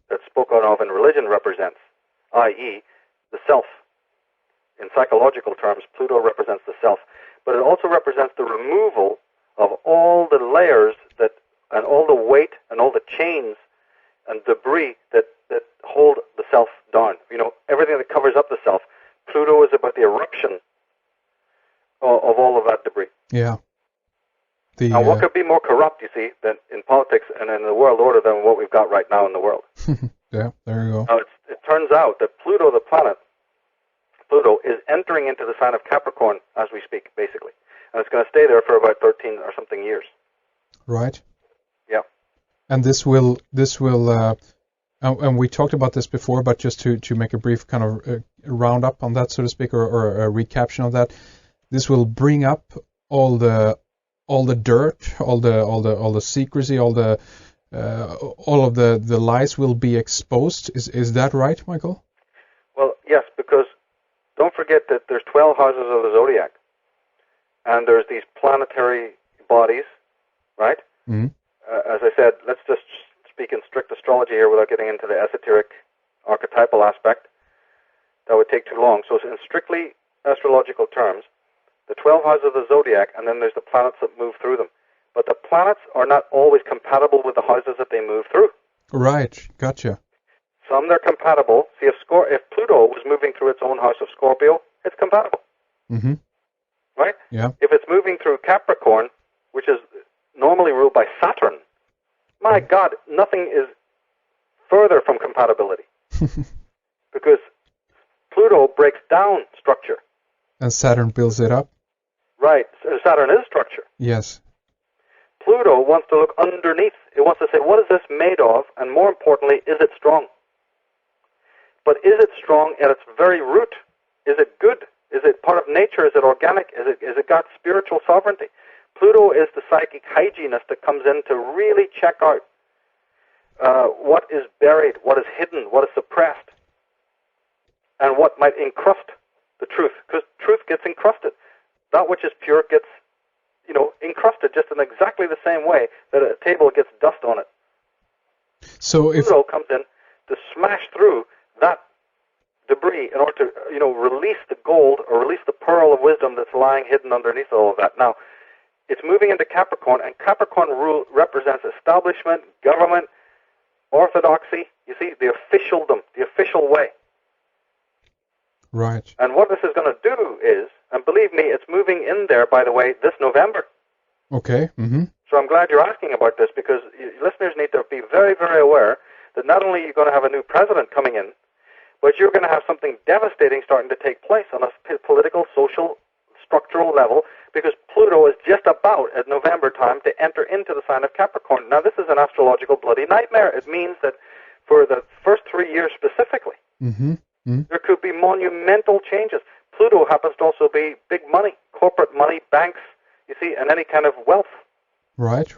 that's spoken of in religion represents, i.e., the self. In psychological terms, Pluto represents the self. But it also represents the removal of all the layers and all the weight and all the chains and debris that hold the self down. Everything that Yeah. Now, what could be more corrupt, you see, than in politics and in the world order than what we've got right now in the world? Yeah, there you go. Now, it turns out that Pluto, the planet, Pluto, is entering into the sign of Capricorn as we speak, basically. And it's going to stay there for about 13 or something years. Right. Yeah. And this will, and we talked about this before, but just to make a brief kind of round up on that, so to speak, or a recaption of that, this will bring up all the dirt, all the secrecy, all of the lies will be exposed. Is that right, Michael? Well, yes, because don't forget that there's 12 houses of the zodiac, and there's these planetary bodies, right? Mm-hmm. As I said, let's just speak in strict astrology here without getting into the esoteric archetypal aspect. That would take too long. So in strictly astrological terms, the 12 houses of the zodiac, and then there's the planets that move through them. But the planets are not always compatible with the houses that they move through. Right, gotcha. Some they're compatible. See, if Pluto was moving through its own house of Scorpio, it's compatible. Mm-hmm. Right? Yeah. If it's moving through Capricorn, which is normally ruled by Saturn, my God, nothing is further from compatibility. Because Pluto breaks down structure. And Saturn builds it up? Right. Saturn is structure. Yes. Pluto wants to look underneath. It wants to say, what is this made of? And more importantly, is it strong? But is it strong at its very root? Is it good? Is it part of nature? Is it organic? Is it got spiritual sovereignty? Pluto is the psychic hygienist that comes in to really check out what is buried, what is hidden, what is suppressed, and what might encrust the truth. Because truth gets encrusted. That which is pure gets, encrusted just in exactly the same way that a table gets dust on it. So if Pluto comes in to smash through that debris in order to, release the gold or release the pearl of wisdom that's lying hidden underneath all of that. Now, it's moving into Capricorn, and Capricorn represents establishment, government, orthodoxy. You see, the officialdom, the official way. Right. And what this is going to do is, and believe me, it's moving in there, by the way, this November. Okay. Mm-hmm. So I'm glad you're asking about this, because listeners need to be very, very aware that not only are you going to have a new president coming in, but you're going to have something devastating starting to take place on a political, social, structural level, because Pluto is just about at November time to enter into the sign of Capricorn. Now, this is an astrological bloody nightmare. It means that for the first 3 years specifically, there could be monumental changes. Pluto happens to also be big money, corporate money, banks, you see, and any kind of wealth. Right.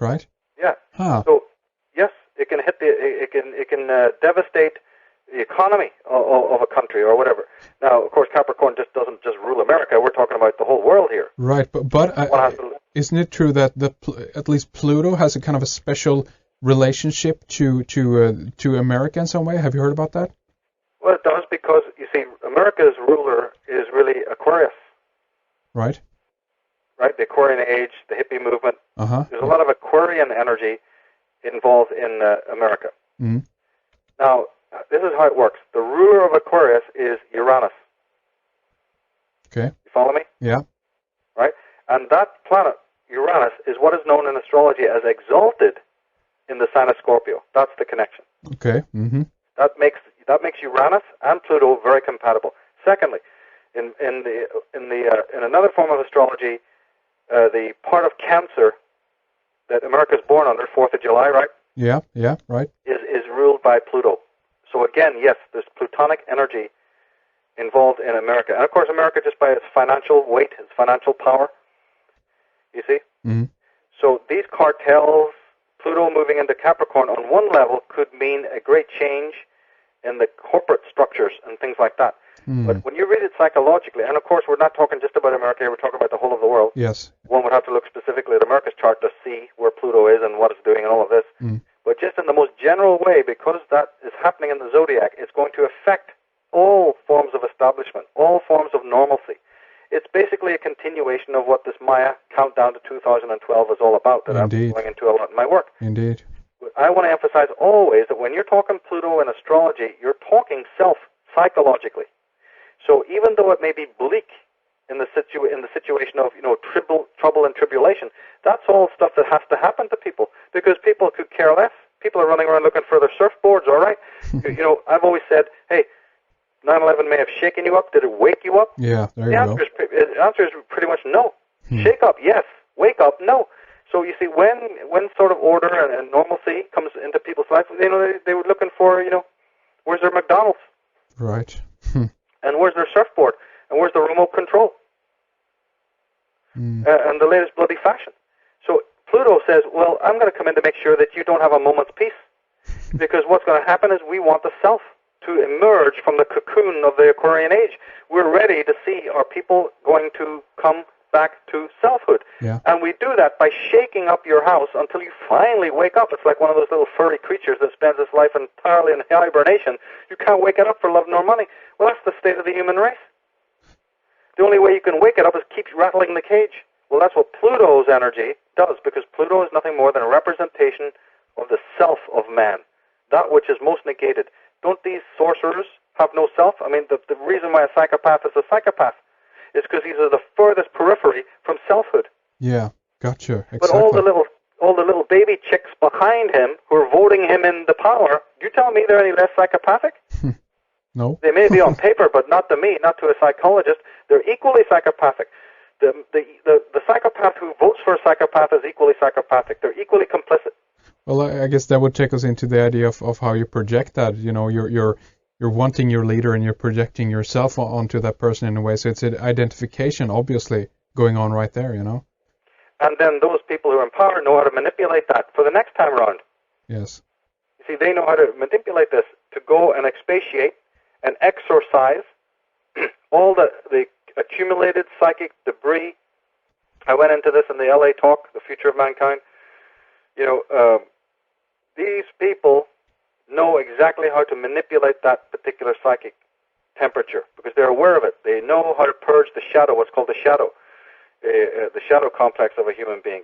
Yeah. Huh. So, yes, it can hit it can devastate the economy of a country or whatever. Now, of course, Capricorn doesn't just rule America. We're talking about the whole world here. Right, but isn't it true that at least Pluto has a kind of a special relationship to America in some way? Have you heard about that? Well, it does, because, you see, America's ruler is really Aquarius. Right. Right, the Aquarian age, the hippie movement. Uh-huh. There's a lot of Aquarian energy involved in America. Mm. Now, this is how it works. The ruler of Aquarius is Uranus. Okay. You follow me? Yeah. Right? And that planet, Uranus, is what is known in astrology as exalted in the sign of Scorpio. That's the connection. Okay. Mm-hmm. That makes Uranus and Pluto very compatible. Secondly, in another form of astrology, the part of Cancer that America is born under, 4th of July, right? Yeah, right. Is ruled by Pluto. So again, yes, there's plutonic energy involved in America. And of course, America, just by its financial weight, its financial power, you see? Mm-hmm. So these cartels, Pluto moving into Capricorn on one level could mean a great change in the corporate structures and things like that. Mm. But when you read it psychologically, and of course we're not talking just about America here, we're talking about the whole of the world. Yes. One would have to look specifically at America's chart to see where Pluto is and what it's doing and all of this. Mm. But just in the most general way, because that is happening in the zodiac, it's going to affect all forms of establishment, all forms of normalcy. It's basically a continuation of what this Maya countdown to 2012 is all about, that Indeed. I'm going into a lot in my work. Indeed. I want to emphasize always that when you're talking Pluto in astrology, you're talking self psychologically. So even though it may be bleak in the situation of trouble and tribulation. That's all stuff that has to happen to people because people could care less. People are running around looking for their surfboards. All right, I've always said, hey, 9/11 may have shaken you up. Did it wake you up? Yeah, there you go. The answer is pretty much no. Shake up, yes. Wake up, no. So you see, when sort of order and normalcy comes into people's life, they were looking for, where's their McDonald's? Right. And where's their surfboard? And where's the remote control? And the latest bloody fashion. So Pluto says, well, I'm going to come in to make sure that you don't have a moment's peace. Because what's going to happen is we want the self to emerge from the cocoon of the Aquarian age. We're ready to see our people going to come back to selfhood. Yeah. And we do that by shaking up your house until you finally wake up. It's like one of those little furry creatures that spends its life entirely in hibernation. You can't wake it up for love nor money. Well, that's the state of the human race. The only way you can wake it up is keep rattling the cage. Well, that's what Pluto's energy does, because Pluto is nothing more than a representation of the self of man, that which is most negated. Don't these sorcerers have no self? I mean, the reason why a psychopath is a psychopath is because he's at the furthest periphery from selfhood. Yeah, gotcha. Exactly. But all the little baby chicks behind him who are voting him into power, you tell me they're any less psychopathic? No. They may be on paper, but not to me, not to a psychologist. They're equally psychopathic. The psychopath who votes for a psychopath is equally psychopathic. They're equally complicit. Well, I guess that would take us into the idea of how you project that. You're wanting your leader and you're projecting yourself onto that person in a way. So it's an identification, obviously, going on right there, And then those people who are in power know how to manipulate that for the next time around. Yes. You see, they know how to manipulate this to go and expatiate and exorcise all the accumulated psychic debris. I went into this in the LA talk, The Future of Mankind. These people know exactly how to manipulate that particular psychic temperature because they're aware of it. They know how to purge the shadow, what's called the shadow complex of a human being.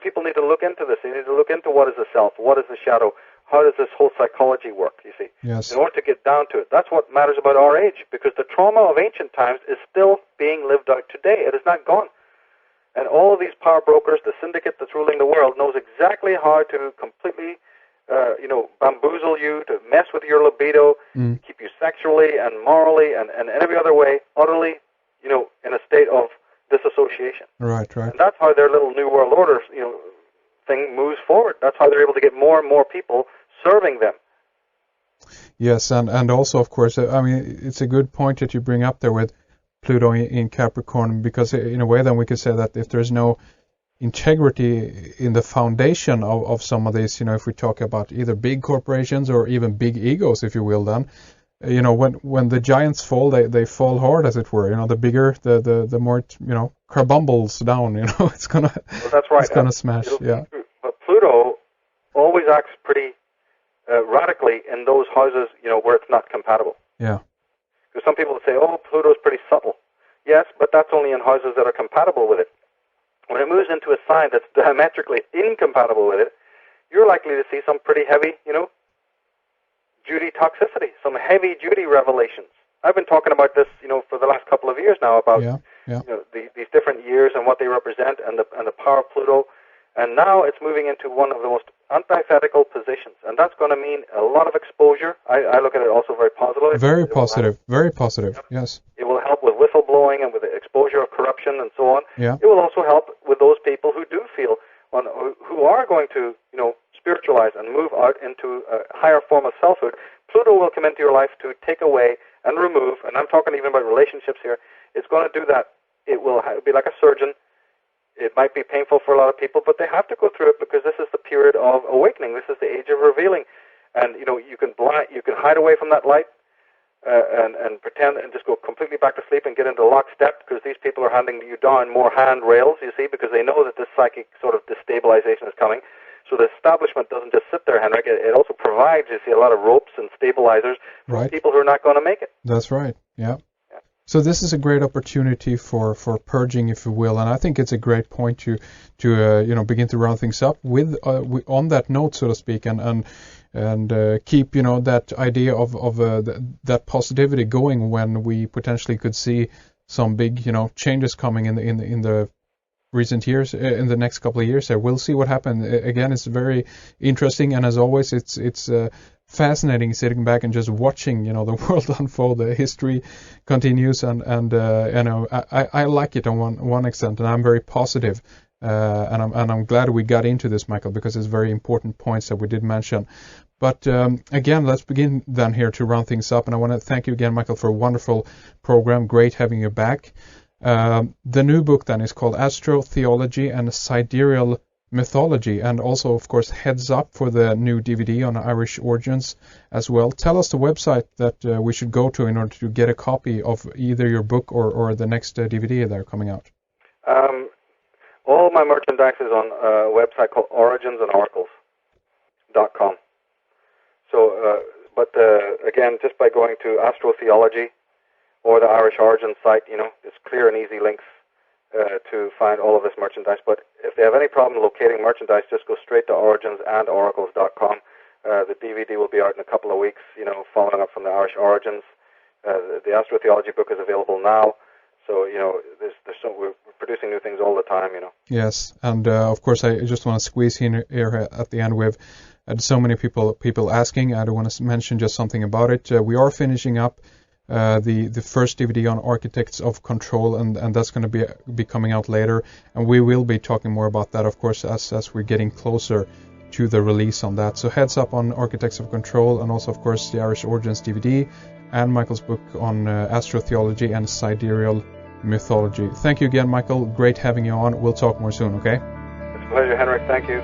People need to look into this. They need to look into what is the self, what is the shadow, how does this whole psychology work, you see, yes. in order to get down to it. That's what matters about our age, because the trauma of ancient times is still being lived out today. It is not gone. And all of these power brokers, the syndicate that's ruling the world, knows exactly how to completely bamboozle you, to mess with your libido, to keep you sexually and morally and every other way utterly, in a state of disassociation. Right. And that's how their little New World Order, thing moves forward. That's how they're able to get more and more people serving them. Yes, and also, of course, it's a good point that you bring up there with Pluto in Capricorn, because in a way then we could say that if there's no integrity in the foundation of some of these, if we talk about either big corporations or even big egos, if you will, then, when the giants fall, they fall hard, as it were. The bigger, the more, carbumbles down, it's gonna, well, that's right. It's gonna smash, yeah. But Pluto always acts pretty radically in those houses, where it's not compatible. Yeah. Because some people say, oh, Pluto's pretty subtle. Yes, but that's only in houses that are compatible with it. When it moves into a sign that's diametrically incompatible with it, you're likely to see some pretty heavy, duty toxicity, some heavy-duty revelations. I've been talking about this, for the last couple of years now about these different years and what they represent and the power of Pluto. And now it's moving into one of the most antithetical positions, and that's going to mean a lot of exposure. I look at it also very positively. Very positive, yes. It will help with whistleblowing and with the exposure of corruption and so on. Yeah. It will also help with those people who do feel, who are going to, spiritualize and move out into a higher form of selfhood. Pluto will come into your life to take away and remove, and I'm talking even about relationships here. It's going to do that. It will be like a surgeon. It might be painful for a lot of people, but they have to go through it because this is the period of awakening. This is the age of revealing. And, you can hide away from that light and pretend and just go completely back to sleep and get into lockstep, because these people are handing you down more handrails, you see, because they know that this psychic sort of destabilization is coming. So the establishment doesn't just sit there, Henrik. It also provides, you see, a lot of ropes and stabilizers for people who are not going to make it. That's right, yeah. So this is a great opportunity for purging, if you will, and I think it's a great point to begin to round things up with on that note, so to speak, and keep that idea of that positivity going when we potentially could see some big, changes coming in the recent years, in the next couple of years. We'll see what happens. Again, it's very interesting, and as always, it's fascinating sitting back and just watching, the world unfold. The history continues, and I like it on one extent, and I'm very positive. And I'm glad we got into this, Michael, because it's very important points that we did mention. But again, let's begin then here to round things up. And I want to thank you again, Michael, for a wonderful program. Great having you back. The new book then is called Astrotheology and Sidereal Mythology, and also, of course, heads up for the new DVD on Irish origins as well. Tell us the website that we should go to in order to get a copy of either your book or the next DVD that are coming out. All my merchandise is on a website called originsandoracles.com. So, again, just by going to Astrotheology or the Irish Origins site, it's clear and easy links to find all of this merchandise. But if they have any problem locating merchandise, just go straight to originsandoracles.com. The DVD will be out in a couple of weeks, following up from the Irish Origins. The Astrotheology book is available now. So, we're producing new things all the time, Yes, and of course, I just want to squeeze in here at the end. We've had so many people asking. I want to mention just something about it. We are finishing up the first DVD on Architects of Control, and that's going to be coming out later. And we will be talking more about that, of course, as we're getting closer to the release on that. So heads up on Architects of Control, and also, of course, the Irish Origins DVD, and Michael's book on astrotheology and sidereal mythology. Thank you again, Michael. Great having you on. We'll talk more soon, okay? It's a pleasure, Henrik. Thank you.